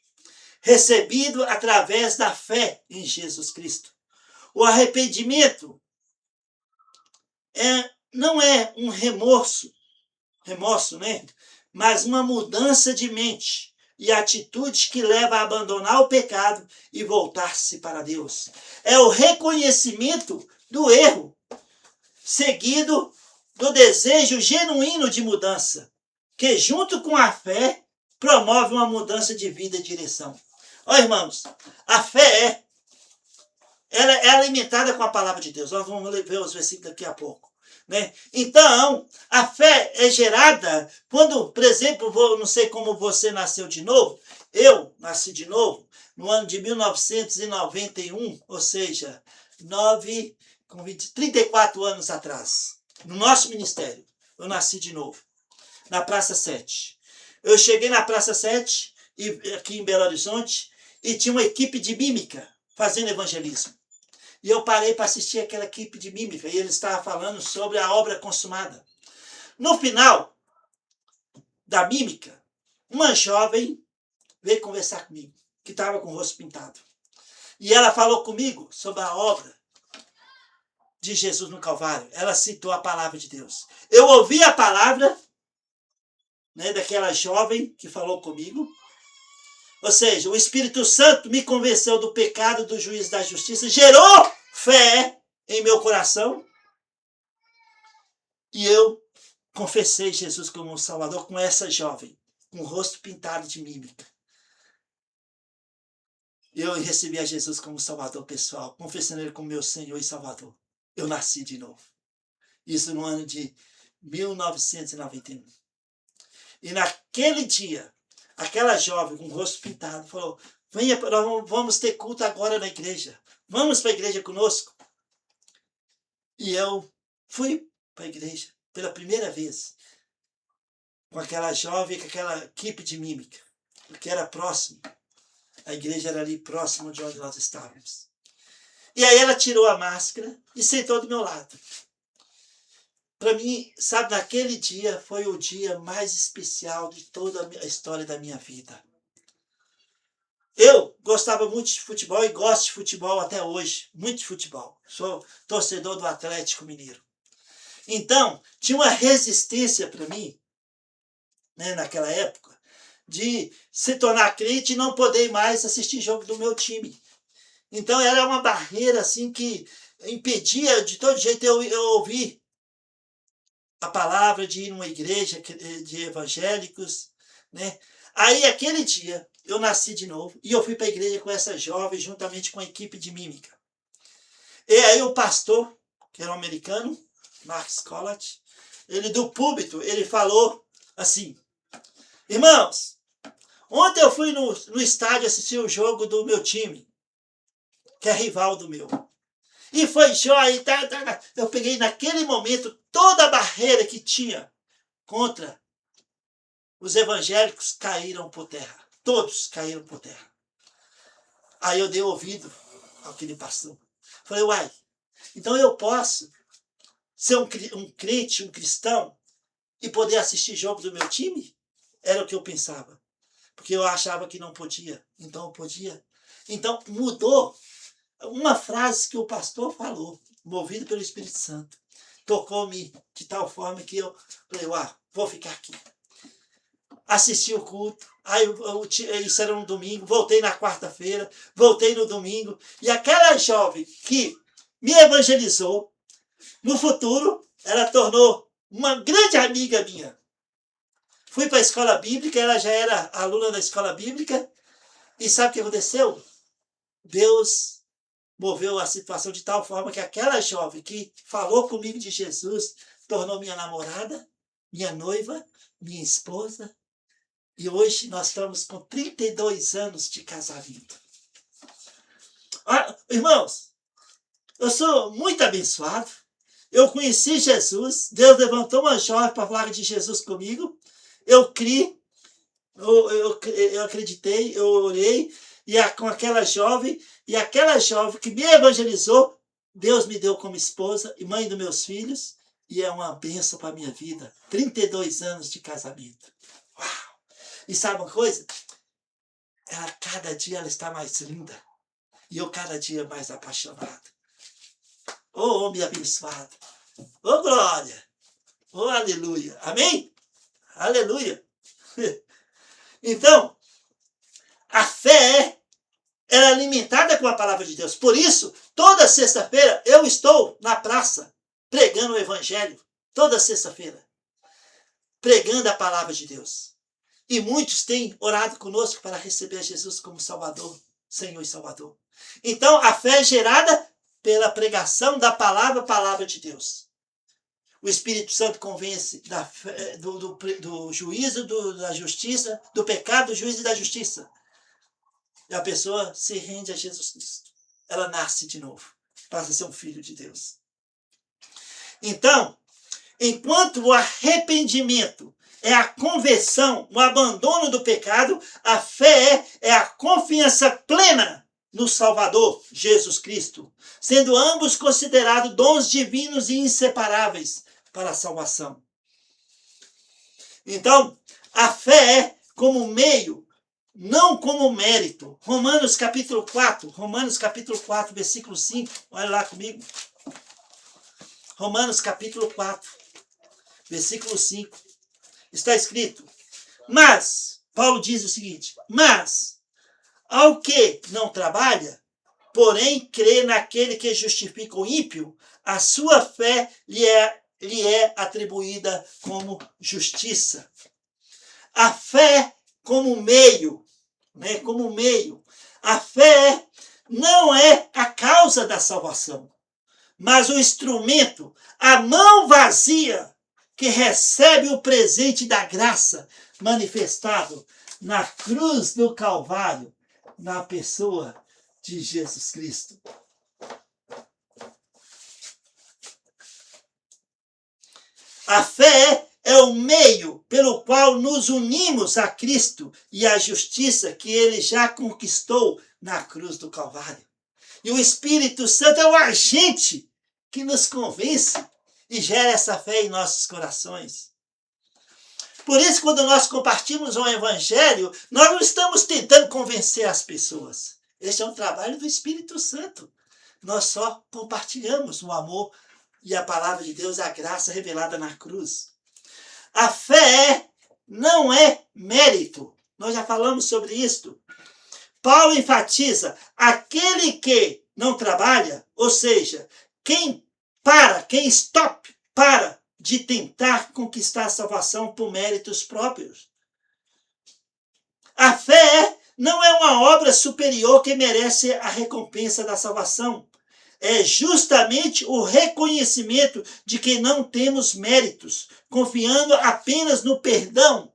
recebido através da fé em Jesus Cristo. O arrependimento não é um remorso, né? Mas uma mudança de mente e atitude que leva a abandonar o pecado e voltar-se para Deus. É o reconhecimento do erro, seguido do desejo genuíno de mudança, que junto com a fé promove uma mudança de vida e direção. Ó, irmãos, a fé ela é alimentada com a palavra de Deus. Nós vamos ver os versículos daqui a pouco. Né? Então, a fé é gerada quando, por exemplo, não sei como você nasceu de novo, eu nasci de novo no ano de 1991, ou seja, 34 anos atrás, no nosso ministério, eu nasci de novo, na Praça 7. Eu cheguei na Praça 7, aqui em Belo Horizonte, e tinha uma equipe de mímica fazendo evangelismo. E eu parei para assistir aquela equipe de mímica, e eles estavam falando sobre a obra consumada. No final da mímica, uma jovem veio conversar comigo, que estava com o rosto pintado. E ela falou comigo sobre a obra de Jesus no Calvário. Ela citou a palavra de Deus. Eu ouvi a palavra, né, daquela jovem que falou comigo. Ou seja, o Espírito Santo me convenceu do pecado, do juízo, da justiça, gerou fé em meu coração. E eu confessei Jesus como Salvador com essa jovem, com o rosto pintado de mímica. Eu recebi a Jesus como Salvador pessoal, confessando Ele como meu Senhor e Salvador. Eu nasci de novo. Isso no ano de 1991. E naquele dia, aquela jovem com o rosto pintado falou: venha, nós vamos ter culto agora na igreja. Vamos para a igreja conosco? E eu fui para a igreja pela primeira vez, com aquela jovem, com aquela equipe de mímica, porque era próximo. A igreja era ali próximo de onde nós estávamos. E aí ela tirou a máscara e sentou do meu lado. Para mim, sabe, naquele dia foi o dia mais especial de toda a história da minha vida. Eu gostava muito de futebol e gosto de futebol até hoje. Muito de futebol. Sou torcedor do Atlético Mineiro. Então, tinha uma resistência para mim, né, naquela época, de se tornar crente e não poder mais assistir jogo do meu time. Então era uma barreira assim que impedia de todo jeito eu ouvir a palavra, de ir numa igreja de evangélicos, né? Aí aquele dia eu nasci de novo e eu fui para a igreja com essa jovem juntamente com a equipe de mímica. E aí o pastor, que era um americano, Mark Collett, ele do púlpito, ele falou assim: irmãos, ontem eu fui no estádio assistir o jogo do meu time, que é rival do meu. E foi jóia. Eu peguei naquele momento toda a barreira que tinha contra os evangélicos, caíram por terra. Todos caíram por terra. Aí eu dei ouvido ao que ele passou. Falei: uai, então eu posso ser um crente, um cristão, e poder assistir jogo do meu time? Era o que eu pensava. Porque eu achava que não podia. Então eu podia. Então mudou. Uma frase que o pastor falou, movido pelo Espírito Santo, tocou-me de tal forma que eu falei: vou ficar aqui. Assisti o culto, aí isso era um domingo, voltei na quarta-feira, voltei no domingo, e aquela jovem que me evangelizou, no futuro, ela tornou uma grande amiga minha. Fui para a escola bíblica, ela já era aluna da escola bíblica, e sabe o que aconteceu? Deus moveu a situação de tal forma que aquela jovem que falou comigo de Jesus tornou minha namorada, minha noiva, minha esposa. E hoje nós estamos com 32 anos de casamento. Irmãos, eu sou muito abençoado. Eu conheci Jesus. Deus levantou uma jovem para falar de Jesus comigo. Eu criei, eu acreditei, eu orei. E com aquela jovem que me evangelizou, Deus me deu como esposa e mãe dos meus filhos, e é uma bênção para a minha vida. 32 anos de casamento. Uau! E sabe uma coisa? Cada dia ela está mais linda, e eu cada dia mais apaixonado. Oh, homem abençoado! Oh, glória! Oh, aleluia! Amém? Aleluia! Então, a fé é alimentada com a palavra de Deus. Por isso, toda sexta-feira eu estou na praça pregando o evangelho. Toda sexta-feira. Pregando a palavra de Deus. E muitos têm orado conosco para receber Jesus como Salvador, Senhor e Salvador. Então, a fé é gerada pela pregação da palavra de Deus. O Espírito Santo convence do juízo, da justiça, do pecado, do juízo e da justiça. E a pessoa se rende a Jesus Cristo. Ela nasce de novo. Passa a ser um filho de Deus. Então, enquanto o arrependimento é a conversão, o abandono do pecado, a fé é a confiança plena no Salvador, Jesus Cristo, sendo ambos considerados dons divinos e inseparáveis para a salvação. Então, a fé é como meio, não como mérito. Romanos capítulo 4, versículo 5. Olha lá comigo. Romanos capítulo 4, versículo 5. Está escrito, mas, Paulo diz o seguinte, mas, ao que não trabalha, porém crê naquele que justifica o ímpio, a sua fé lhe é atribuída como justiça. A fé como meio, né? Como meio. A fé não é a causa da salvação, mas o instrumento, a mão vazia que recebe o presente da graça manifestado na cruz do Calvário, na pessoa de Jesus Cristo. A fé é o meio pelo qual nos unimos a Cristo e à justiça que ele já conquistou na cruz do Calvário. E o Espírito Santo é o agente que nos convence e gera essa fé em nossos corações. Por isso, quando nós compartilhamos o Evangelho, nós não estamos tentando convencer as pessoas. Este é um trabalho do Espírito Santo. Nós só compartilhamos o amor e a palavra de Deus, a graça revelada na cruz. A fé não é mérito. Nós já falamos sobre isso. Paulo enfatiza aquele que não trabalha, ou seja, quem para de tentar conquistar a salvação por méritos próprios. A fé não é uma obra superior que merece a recompensa da salvação. É justamente o reconhecimento de que não temos méritos, confiando apenas no perdão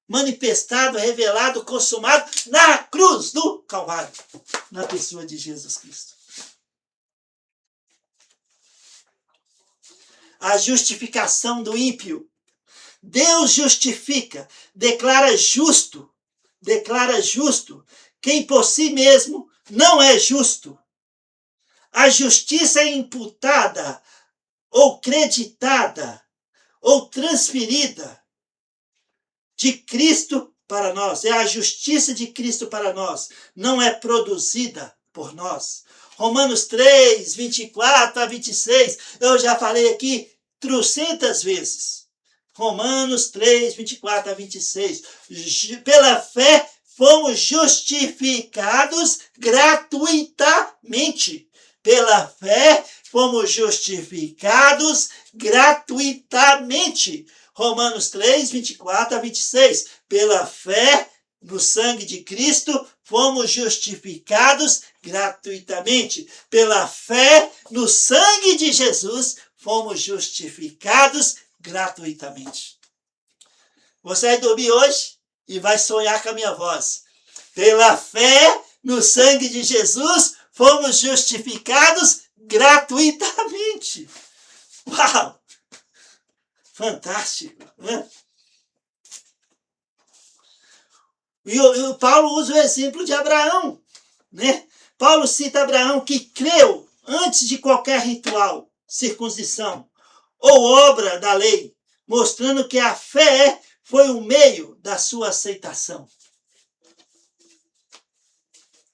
manifestado, revelado, consumado na cruz do Calvário, na pessoa de Jesus Cristo. A justificação do ímpio. Deus justifica, declara justo quem por si mesmo não é justo. A justiça é imputada, ou creditada, ou transferida de Cristo para nós. É a justiça de Cristo para nós. Não é produzida por nós. Romanos 3, 24 a 26. Eu já falei aqui 300 vezes. Romanos 3, 24 a 26. Pela fé fomos justificados gratuitamente. Pela fé fomos justificados gratuitamente. Romanos 3, 24 a 26. Pela fé no sangue de Cristo, fomos justificados gratuitamente. Pela fé no sangue de Jesus, fomos justificados gratuitamente. Você vai dormir hoje e vai sonhar com a minha voz. Pela fé no sangue de Jesus, fomos justificados gratuitamente. Uau! Fantástico, né? E o Paulo usa o exemplo de Abraão, né? Paulo cita Abraão que creu antes de qualquer ritual, circuncisão ou obra da lei, mostrando que a fé foi o meio da sua aceitação.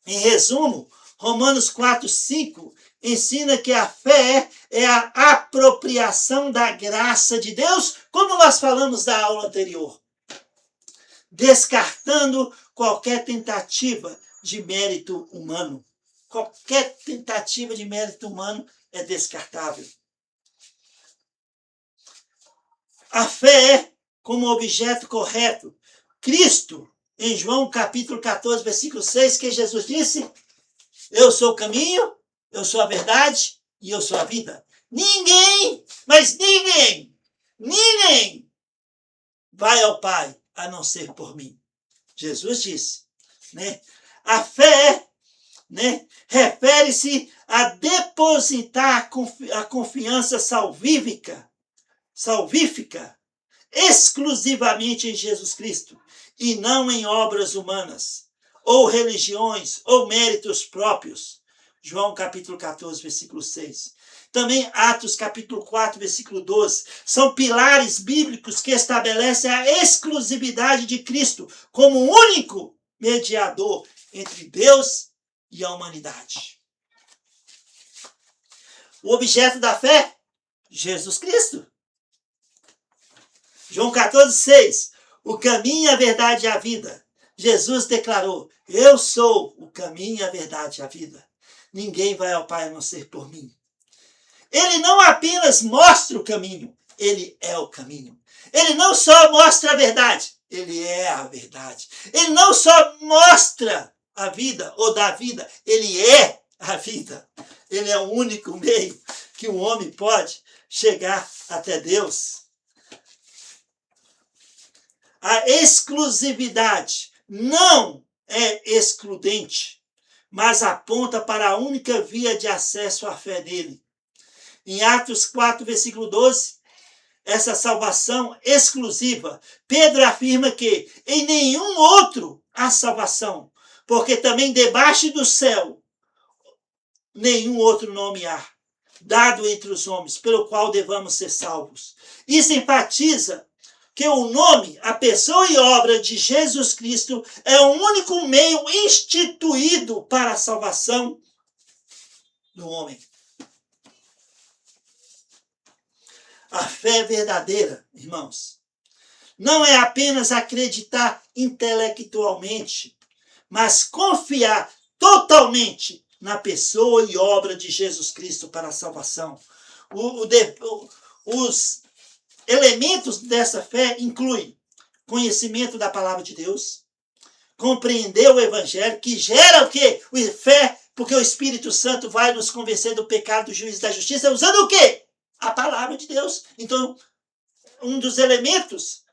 Em resumo, Romanos 4, 5 ensina que a fé é a apropriação da graça de Deus, como nós falamos na aula anterior, descartando qualquer tentativa de mérito humano. Qualquer tentativa de mérito humano é descartável. A fé é como objeto correto. Cristo, em João capítulo 14, versículo 6, que Jesus disse: eu sou o caminho, eu sou a verdade e eu sou a vida. Ninguém, mas ninguém vai ao Pai a não ser por mim. Jesus disse, né? A fé, né, refere-se a depositar a confiança salvífica exclusivamente em Jesus Cristo e não em obras humanas, ou religiões, ou méritos próprios. João capítulo 14, versículo 6. Também Atos capítulo 4, versículo 12. São pilares bíblicos que estabelecem a exclusividade de Cristo como único mediador entre Deus e a humanidade. O objeto da fé Jesus Cristo. João 14,6. O caminho, a verdade e a vida. Jesus declarou: eu sou o caminho, a verdade e a vida. Ninguém vai ao Pai a não ser por mim. Ele não apenas mostra o caminho, ele é o caminho. Ele não só mostra a verdade, ele é a verdade. Ele não só mostra a vida ou dá vida, ele é a vida. Ele é o único meio que o homem pode chegar até Deus. A exclusividade não é excludente, mas aponta para a única via de acesso à fé dele. Em Atos 4, versículo 12, essa salvação exclusiva, Pedro afirma que em nenhum outro há salvação, porque também debaixo do céu nenhum outro nome há, dado entre os homens, pelo qual devamos ser salvos. Isso enfatiza que o nome, a pessoa e obra de Jesus Cristo é o único meio instituído para a salvação do homem. A fé verdadeira, irmãos, não é apenas acreditar intelectualmente, mas confiar totalmente na pessoa e obra de Jesus Cristo para a salvação. Os elementos dessa fé incluem conhecimento da palavra de Deus, compreender o evangelho, que gera o quê? Fé, porque o Espírito Santo vai nos convencer do pecado, do juízo e da justiça, usando o quê? A palavra de Deus. Então, um dos elementos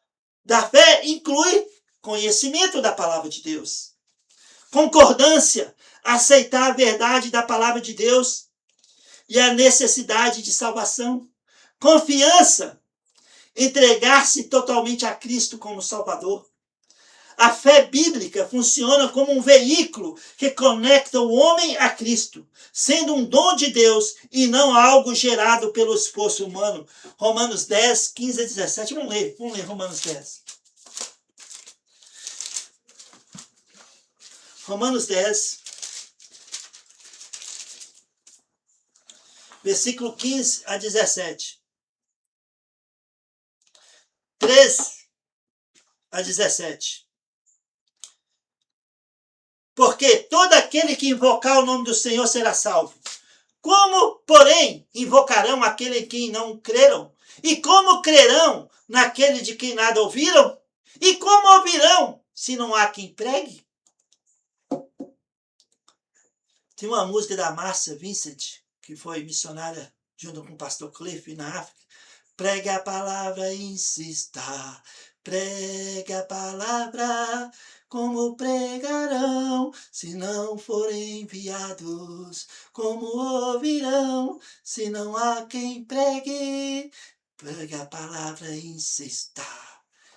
da fé inclui conhecimento da palavra de Deus. Concordância, aceitar a verdade da palavra de Deus e a necessidade de salvação. Confiança, entregar-se totalmente a Cristo como Salvador. A fé bíblica funciona como um veículo que conecta o homem a Cristo, sendo um dom de Deus e não algo gerado pelo esforço humano. Romanos 10, 15 a 17. Vamos ler Romanos 10. Romanos 10, versículo 15 a 17. 13 a 17. Porque todo aquele que invocar o nome do Senhor será salvo. Como, porém, invocarão aquele em quem não creram? E como crerão naquele de quem nada ouviram? E como ouvirão se não há quem pregue? Tem uma música da Márcia Vincent, que foi missionária junto com o pastor Cliff na África. Pregue a palavra e insista. Pregue a palavra. Como pregarão, se não forem enviados? Como ouvirão, se não há quem pregue? Pregue a palavra e insista.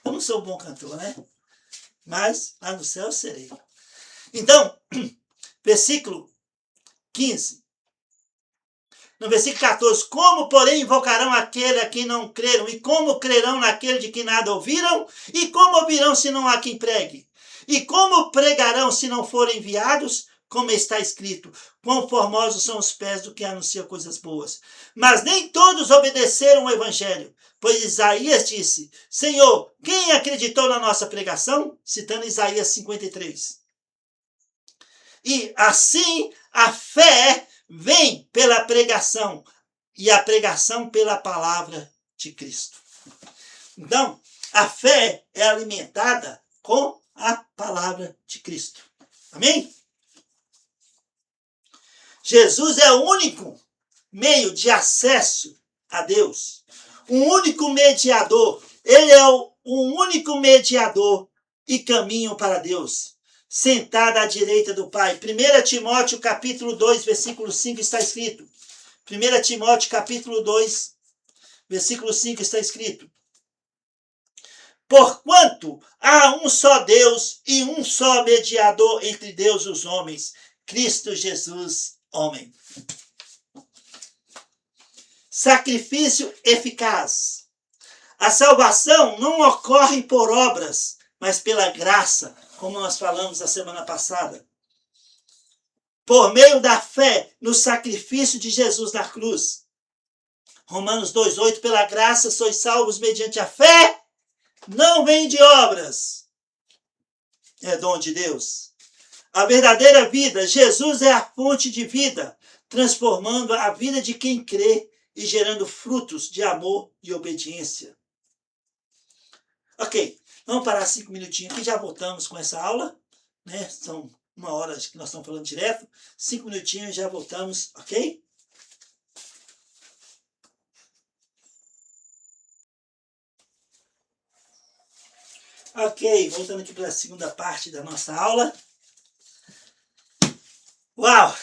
Eu não sou um bom cantor, né? Mas lá no céu serei. Então, versículo 15. No versículo 14, como, porém, invocarão aquele a quem não creram? E como crerão naquele de quem nada ouviram? E como ouvirão se não há quem pregue? E como pregarão se não forem enviados? Como está escrito, quão formosos são os pés do que anuncia coisas boas. Mas nem todos obedeceram o evangelho, pois Isaías disse, Senhor, quem acreditou na nossa pregação? Citando Isaías 53. E assim a fé vem pela pregação, e a pregação pela palavra de Cristo. Então, a fé é alimentada com a palavra de Cristo. Amém? Jesus é o único meio de acesso a Deus. Um único mediador. Ele é o único mediador e caminho para Deus. Sentado à direita do Pai. 1 Timóteo capítulo 2, versículo 5 está escrito. 1 Timóteo capítulo 2, versículo 5 está escrito. Porquanto há um só Deus e um só mediador entre Deus e os homens, Cristo Jesus, homem. Sacrifício eficaz. A salvação não ocorre por obras, mas pela graça, como nós falamos na semana passada. Por meio da fé no sacrifício de Jesus na cruz. Romanos 2,8, pela graça sois salvos mediante a fé, não vem de obras. É dom de Deus. A verdadeira vida, Jesus é a fonte de vida, transformando a vida de quem crê e gerando frutos de amor e obediência. Ok, vamos parar 5 minutinhos aqui, já voltamos com essa aula, né? São 1 hora que nós estamos falando direto, 5 minutinhos já voltamos, ok? Ok, voltando aqui para a segunda parte da nossa aula. Uau!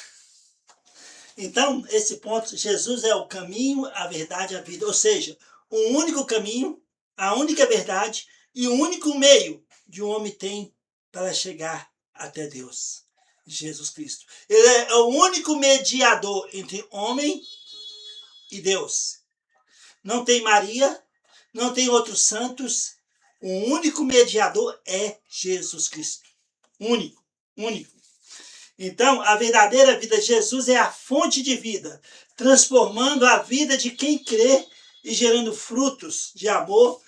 Então, esse ponto, Jesus é o caminho, a verdade e a vida. Ou seja, o único caminho, a única verdade e o único meio que o homem tem para chegar até Deus. Jesus Cristo. Ele é o único mediador entre homem e Deus. Não tem Maria, não tem outros santos. O único mediador é Jesus Cristo. Único, único. Então, a verdadeira vida de Jesus é a fonte de vida, transformando a vida de quem crê e gerando frutos de amor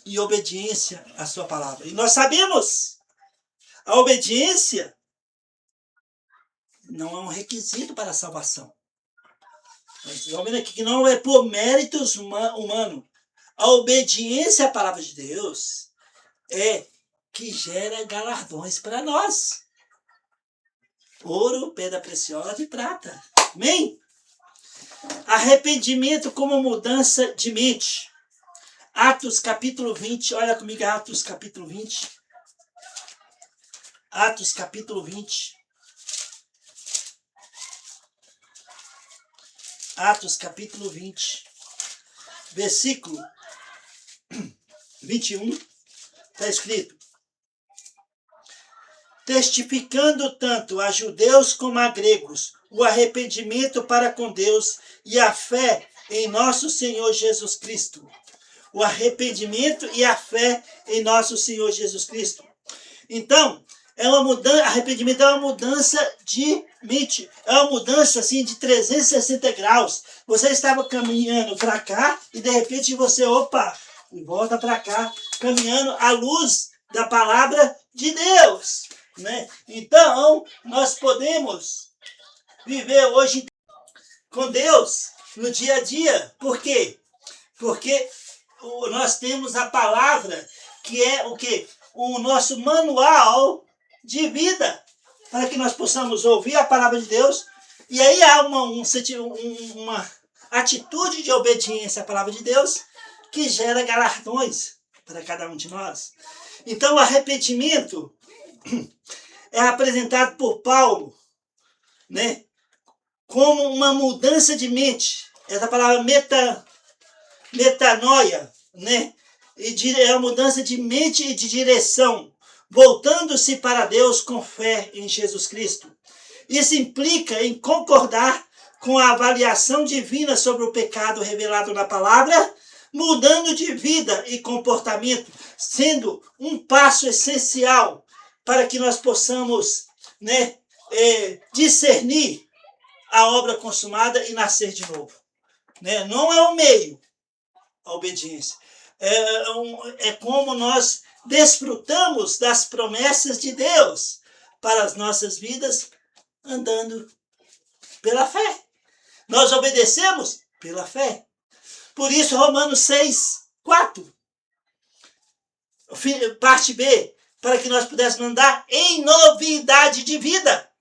e obediência à sua palavra. E nós sabemos, a obediência não é um requisito para a salvação. Nós estamos vendo aqui que não é por méritos humanos. A obediência à palavra de Deus é que gera galardões para nós. Ouro, pedra preciosa e prata. Amém? Arrependimento como mudança de mente. Atos capítulo 20. Olha comigo, Atos capítulo 20. Atos capítulo 20. Atos capítulo 20. Versículo 21. Está escrito: testificando tanto a judeus como a gregos o arrependimento para com Deus e a fé em nosso Senhor Jesus Cristo. O arrependimento e a fé em nosso Senhor Jesus Cristo. Então, arrependimento é uma mudança de mente. É uma mudança assim de 360 graus. Você estava caminhando para cá e de repente você, volta para cá, caminhando à luz da palavra de Deus. Né? Então, nós podemos viver hoje com Deus no dia a dia. Por quê? Porque nós temos a palavra que é o quê? O nosso manual de vida, para que nós possamos ouvir a palavra de Deus. E aí há uma atitude de obediência à palavra de Deus que gera galardões para cada um de nós. Então, o arrependimento é apresentado por Paulo, né, como uma mudança de mente. Essa palavra metanoia, né, é a mudança de mente e de direção, voltando-se para Deus com fé em Jesus Cristo. Isso implica em concordar com a avaliação divina sobre o pecado revelado na palavra, mudando de vida e comportamento, sendo um passo essencial para que nós possamos, né, discernir a obra consumada e nascer de novo. Né? Não é o meio, a obediência. É como nós desfrutamos das promessas de Deus para as nossas vidas, andando pela fé. Nós obedecemos pela fé. Por isso, Romanos 6:4, parte B, para que nós pudéssemos andar em novidade de vida.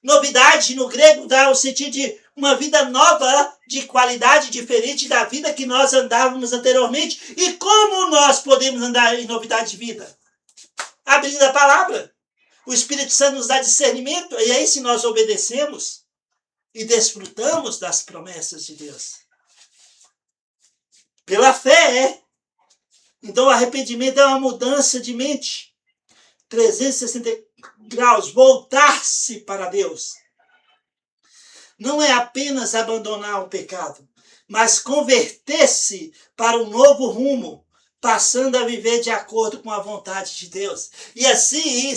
Novidade, no grego, dá o sentido de uma vida nova, de qualidade diferente da vida que nós andávamos anteriormente. E como nós podemos andar em novidade de vida? Abrindo a palavra. O Espírito Santo nos dá discernimento, e aí se nós obedecemos e desfrutamos das promessas de Deus. Pela fé, Então o arrependimento é uma mudança de mente. 360 graus, voltar-se para Deus. Não é apenas abandonar o pecado, mas converter-se para um novo rumo, passando a viver de acordo com a vontade de Deus. E assim,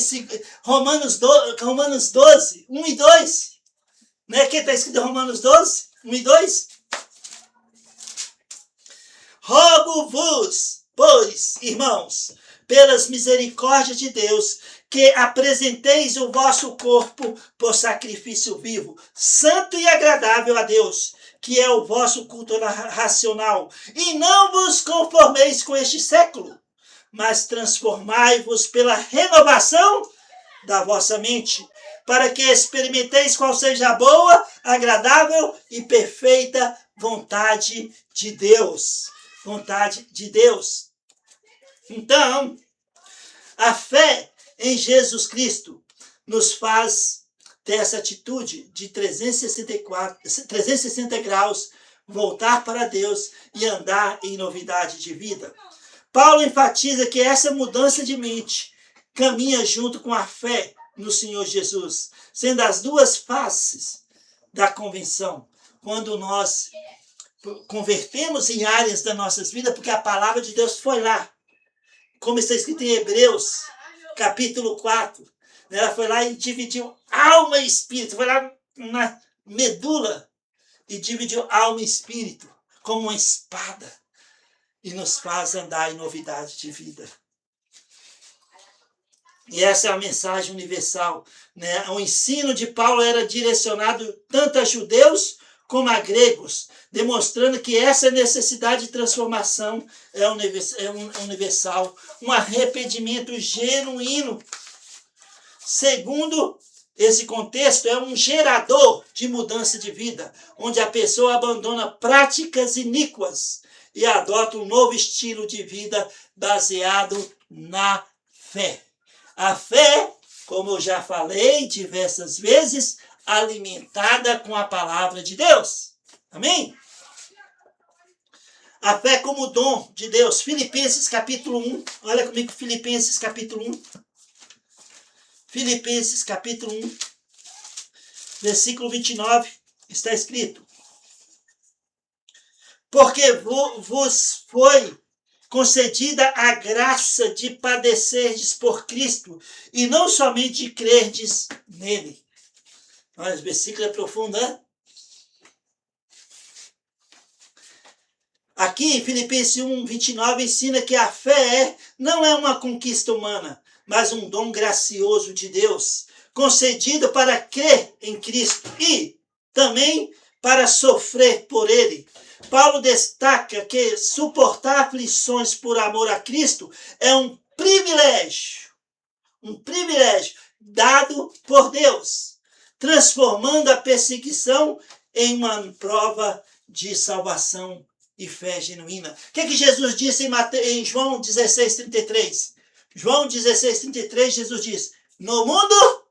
Romanos 12, 1 e 2. Né? Quem está escrito em Romanos 12, 1 e 2? Rogo-vos, pois, irmãos, pelas misericórdias de Deus, que apresenteis o vosso corpo por sacrifício vivo, santo e agradável a Deus, que é o vosso culto racional. E não vos conformeis com este século, mas transformai-vos pela renovação da vossa mente, para que experimenteis qual seja a boa, agradável e perfeita vontade de Deus. Vontade de Deus. Então, a fé em Jesus Cristo nos faz ter essa atitude de 360 graus, voltar para Deus e andar em novidade de vida. Paulo enfatiza que essa mudança de mente caminha junto com a fé no Senhor Jesus, sendo as duas faces da convenção. Quando nós convertemos em áreas das nossas vidas, porque a palavra de Deus foi lá, como está escrito em Hebreus, capítulo 4, ela foi lá e dividiu alma e espírito, foi lá na medula e dividiu alma e espírito, como uma espada, e nos faz andar em novidade de vida. E essa é a mensagem universal, né? O ensino de Paulo era direcionado tanto a judeus como a gregos, demonstrando que essa necessidade de transformação é universal, um arrependimento genuíno. Segundo esse contexto, é um gerador de mudança de vida, onde a pessoa abandona práticas iníquas e adota um novo estilo de vida baseado na fé. A fé, como eu já falei diversas vezes, alimentada com a palavra de Deus. Amém? A fé como dom de Deus. Filipenses capítulo 1. Olha comigo, Filipenses capítulo 1. Filipenses capítulo 1, versículo 29, está escrito: porque vos foi concedida a graça de padecerdes por Cristo, e não somente de crerdes nele. Olha, esse versículo é profundo, né? Aqui em Filipenses 1, 29, ensina que a fé não é uma conquista humana, mas um dom gracioso de Deus, concedido para crer em Cristo e também para sofrer por ele. Paulo destaca que suportar aflições por amor a Cristo é um privilégio dado por Deus, transformando a perseguição em uma prova de salvação e fé genuína. O que Jesus disse em João 16:33? João 16:33, Jesus diz: no mundo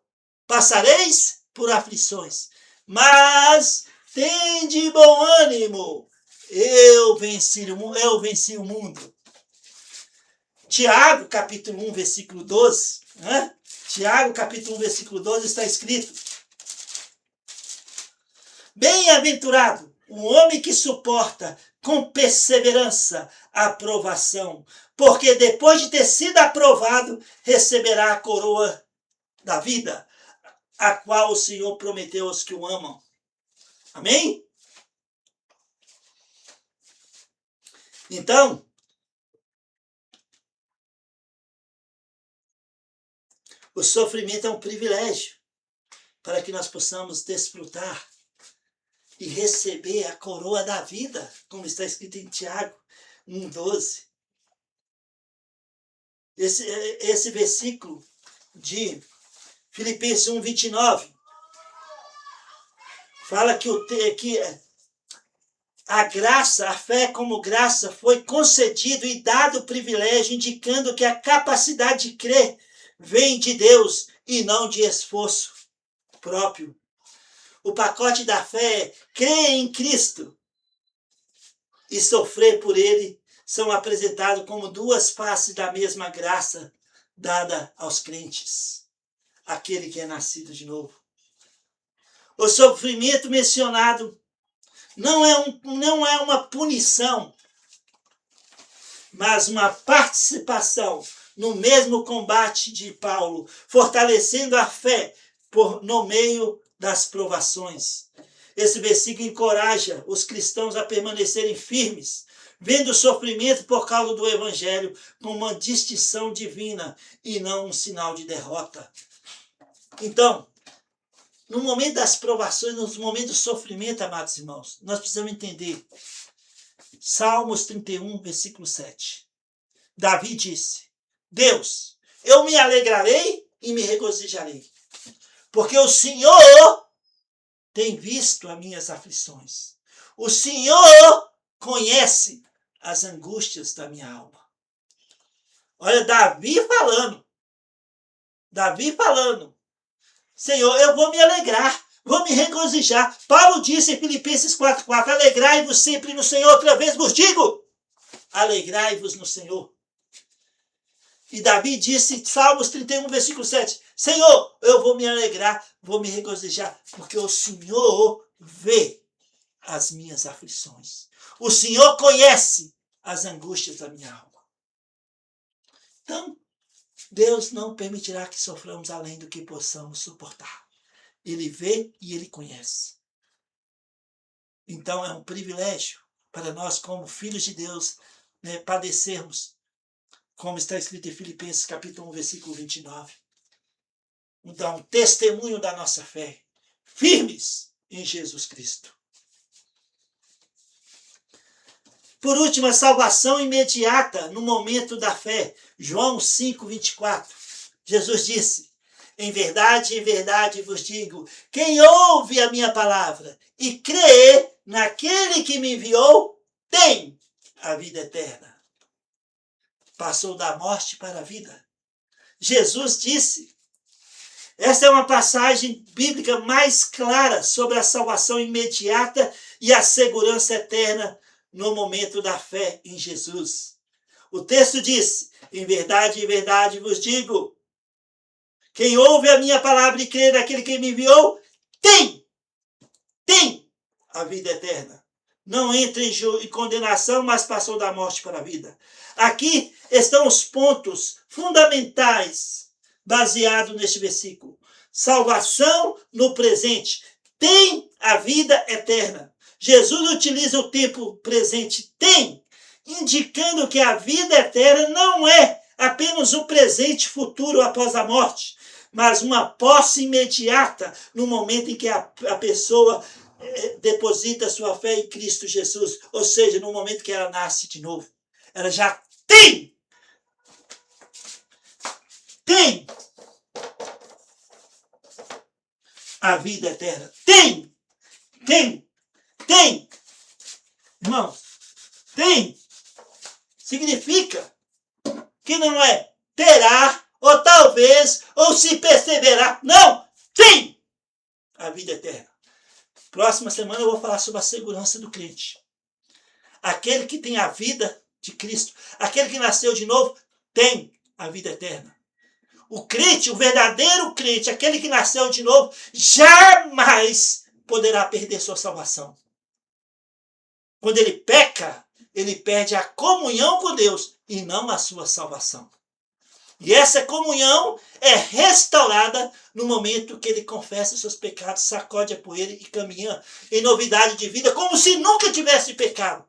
passareis por aflições, mas tende bom ânimo, eu venci o mundo. Tiago, capítulo 1, versículo 12, né? Tiago, capítulo 1, versículo 12, está escrito: bem-aventurado o homem que suporta com perseverança a provação, porque depois de ter sido aprovado, receberá a coroa da vida, a qual o Senhor prometeu aos que o amam. Amém? Então, o sofrimento é um privilégio para que nós possamos desfrutar e receber a coroa da vida, como está escrito em Tiago 1,12. Esse versículo de Filipenses 1,29 fala que a graça, a fé como graça, foi concedido e dado o privilégio, indicando que a capacidade de crer vem de Deus e não de esforço próprio. O pacote da fé é crer em Cristo e sofrer por ele, são apresentados como duas faces da mesma graça dada aos crentes, aquele que é nascido de novo. O sofrimento mencionado não é uma punição, mas uma participação no mesmo combate de Paulo, fortalecendo a fé no meio das provações. Esse versículo encoraja os cristãos a permanecerem firmes, vendo o sofrimento por causa do evangelho como uma distinção divina e não um sinal de derrota. Então, no momento das provações, no momento do sofrimento, amados irmãos, nós precisamos entender. Salmos 31, versículo 7. Davi disse: Deus, eu me alegrarei e me regozijarei, porque o Senhor tem visto as minhas aflições. O Senhor conhece as angústias da minha alma. Olha, Davi falando, Senhor, eu vou me alegrar, vou me regozijar. Paulo disse em Filipenses 4:4, alegrai-vos sempre no Senhor, outra vez vos digo, alegrai-vos no Senhor. E Davi disse em Salmos 31, versículo 7, Senhor, eu vou me alegrar, vou me regozijar, porque o Senhor vê as minhas aflições. O Senhor conhece as angústias da minha alma. Então, Deus não permitirá que soframos além do que possamos suportar. Ele vê e Ele conhece. Então, é um privilégio para nós, como filhos de Deus, padecermos, como está escrito em Filipenses capítulo 1, versículo 29. Então, testemunho da nossa fé, firmes em Jesus Cristo. Por último, a salvação imediata no momento da fé. João 5, 24. Jesus disse, em verdade vos digo, quem ouve a minha palavra e crê naquele que me enviou, tem a vida eterna. Passou da morte para a vida. Jesus disse, essa é uma passagem bíblica mais clara sobre a salvação imediata e a segurança eterna no momento da fé em Jesus. O texto diz, em verdade vos digo, quem ouve a minha palavra e crê naquele que me enviou, tem a vida eterna. Não entra em condenação, mas passou da morte para a vida. Aqui estão os pontos fundamentais baseados neste versículo. Salvação no presente. Tem a vida eterna. Jesus utiliza o tempo presente tem, indicando que a vida eterna não é apenas um presente futuro após a morte, mas uma posse imediata no momento em que a pessoa deposita sua fé em Cristo Jesus, ou seja, no momento que ela nasce de novo. Ela já tem a vida eterna. Tem. Irmãos, tem. Significa que não é terá, ou talvez, ou se perseverar. Não, tem a vida eterna. Próxima semana eu vou falar sobre a segurança do crente. Aquele que tem a vida de Cristo, aquele que nasceu de novo, tem a vida eterna. O crente, o verdadeiro crente, aquele que nasceu de novo, jamais poderá perder sua salvação. Quando ele peca, ele perde a comunhão com Deus e não a sua salvação. E essa comunhão é restaurada no momento que ele confessa seus pecados, sacode a poeira e caminha em novidade de vida, como se nunca tivesse pecado.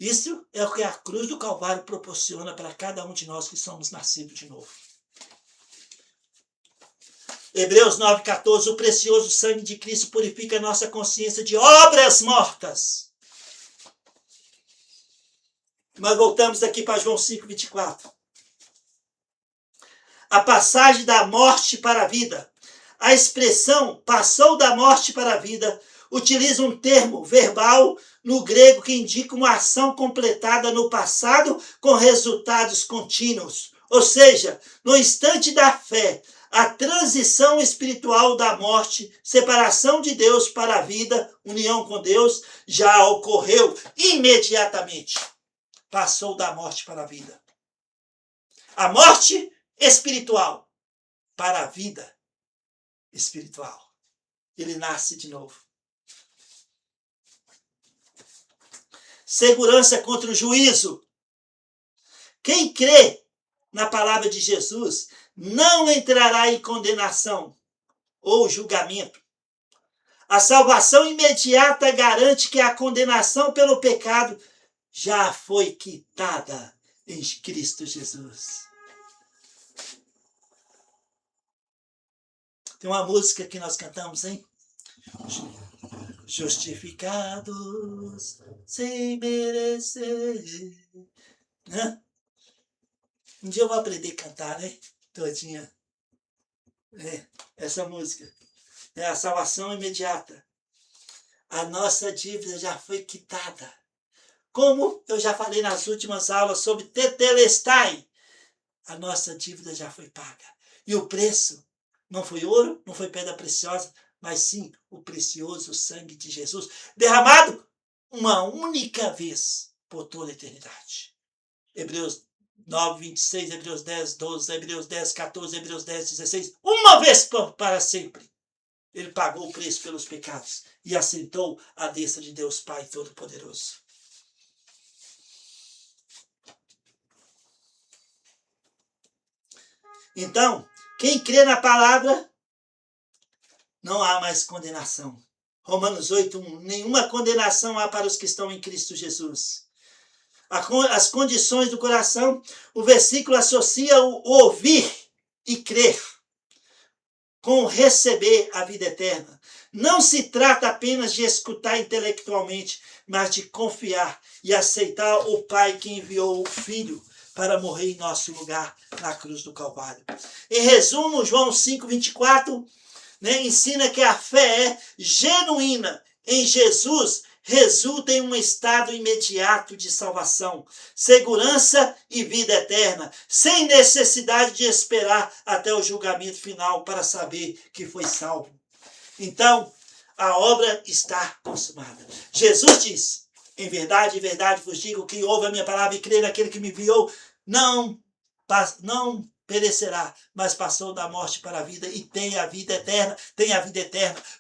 Isso é o que a cruz do Calvário proporciona para cada um de nós que somos nascidos de novo. Hebreus 9,14, o precioso sangue de Cristo purifica a nossa consciência de obras mortas. Nós voltamos aqui para João 5,24. A passagem da morte para a vida. A expressão passou da morte para a vida utiliza um termo verbal no grego que indica uma ação completada no passado com resultados contínuos. Ou seja, no instante da fé, a transição espiritual da morte, separação de Deus para a vida, união com Deus, já ocorreu imediatamente. Passou da morte para a vida. A morte espiritual para a vida espiritual. Ele nasce de novo. Segurança contra o juízo. Quem crê na palavra de Jesus não entrará em condenação ou julgamento. A salvação imediata garante que a condenação pelo pecado já foi quitada em Cristo Jesus. Tem uma música que nós cantamos, hein? Justificados sem merecer. Né? Um dia eu vou aprender a cantar, né? Todinha. Essa música. É a salvação imediata. A nossa dívida já foi quitada. Como eu já falei nas últimas aulas sobre tetelestai, a nossa dívida já foi paga. E o preço não foi ouro, não foi pedra preciosa, mas sim o precioso sangue de Jesus, derramado uma única vez por toda a eternidade. Hebreus 9, 26, Hebreus 10, 12, Hebreus 10, 14, Hebreus 10, 16. Uma vez para sempre. Ele pagou o preço pelos pecados e assentou à destra de Deus Pai Todo-Poderoso. Então, quem crê na palavra, não há mais condenação. Romanos 8, 1. Nenhuma condenação há para os que estão em Cristo Jesus. As condições do coração, o versículo associa o ouvir e crer com receber a vida eterna. Não se trata apenas de escutar intelectualmente, mas de confiar e aceitar o Pai que enviou o Filho para morrer em nosso lugar na cruz do Calvário. Em resumo, João 5, 24, ensina que a fé genuína em Jesus resulta em um estado imediato de salvação, segurança e vida eterna, sem necessidade de esperar até o julgamento final para saber que foi salvo. Então, a obra está consumada. Jesus diz: em verdade vos digo, quem ouve a minha palavra e crê naquele que me enviou, não perecerá, mas passou da morte para a vida e tem a vida eterna,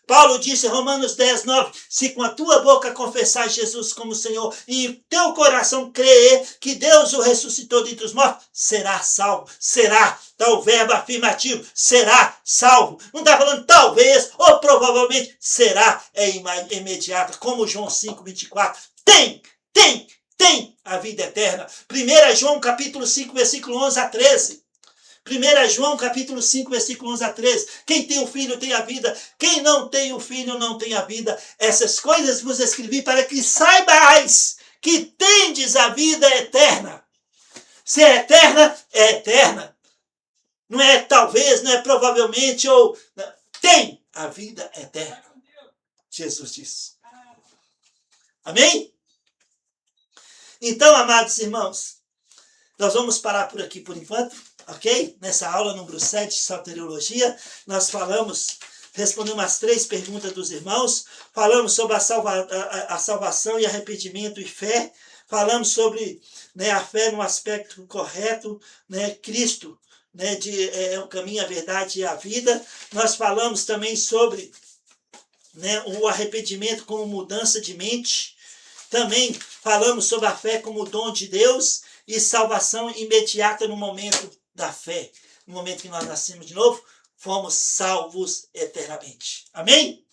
Paulo disse em Romanos 10, 9, se com a tua boca confessar Jesus como Senhor e em teu coração crer que Deus o ressuscitou dentre os mortos, será salvo, será, tá o verbo afirmativo, será salvo, não está falando talvez ou provavelmente, será, é imediata, como João 5, 24, tem a vida eterna. 1 João capítulo 5, versículo 11 a 13. 1 João capítulo 5, versículo 11 a 13. Quem tem o Filho tem a vida. Quem não tem o Filho não tem a vida. Essas coisas vos escrevi para que saibais que tendes a vida eterna. Se é eterna, é eterna. Não é talvez, não é provavelmente, ou... tem a vida eterna. Jesus disse. Amém? Então, amados irmãos, nós vamos parar por aqui por enquanto. Ok? Nessa aula número 7 de soteriologia, nós respondemos as 3 perguntas dos irmãos, falamos sobre a salvação e arrependimento e fé, falamos sobre a fé no aspecto correto, Cristo, é o caminho, a verdade e a vida. Nós falamos também sobre o arrependimento como mudança de mente, também falamos sobre a fé como dom de Deus e salvação imediata no momento da fé. No momento que nós nascemos de novo, fomos salvos eternamente. Amém?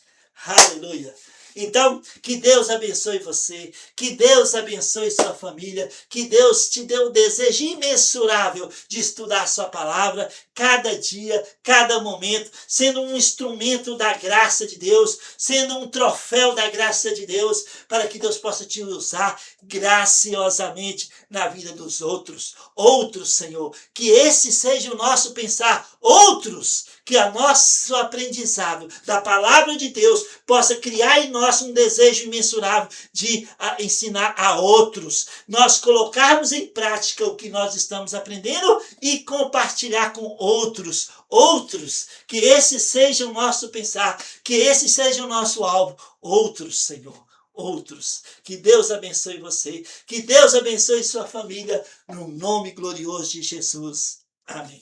Aleluia! Então, que Deus abençoe você, que Deus abençoe sua família, que Deus te dê o desejo imensurável de estudar a sua palavra, cada dia, cada momento, sendo um instrumento da graça de Deus, sendo um troféu da graça de Deus, para que Deus possa te usar graciosamente na vida dos outros. Outros, Senhor, que esse seja o nosso pensar. Outros, que o nosso aprendizado da palavra de Deus possa criar em nós um desejo imensurável de ensinar a outros. Nós colocarmos em prática o que nós estamos aprendendo e compartilhar com outros. Outros, que esse seja o nosso pensar, que esse seja o nosso alvo. Outros, Senhor. Outros. Que Deus abençoe você. Que Deus abençoe sua família. No nome glorioso de Jesus. Amém.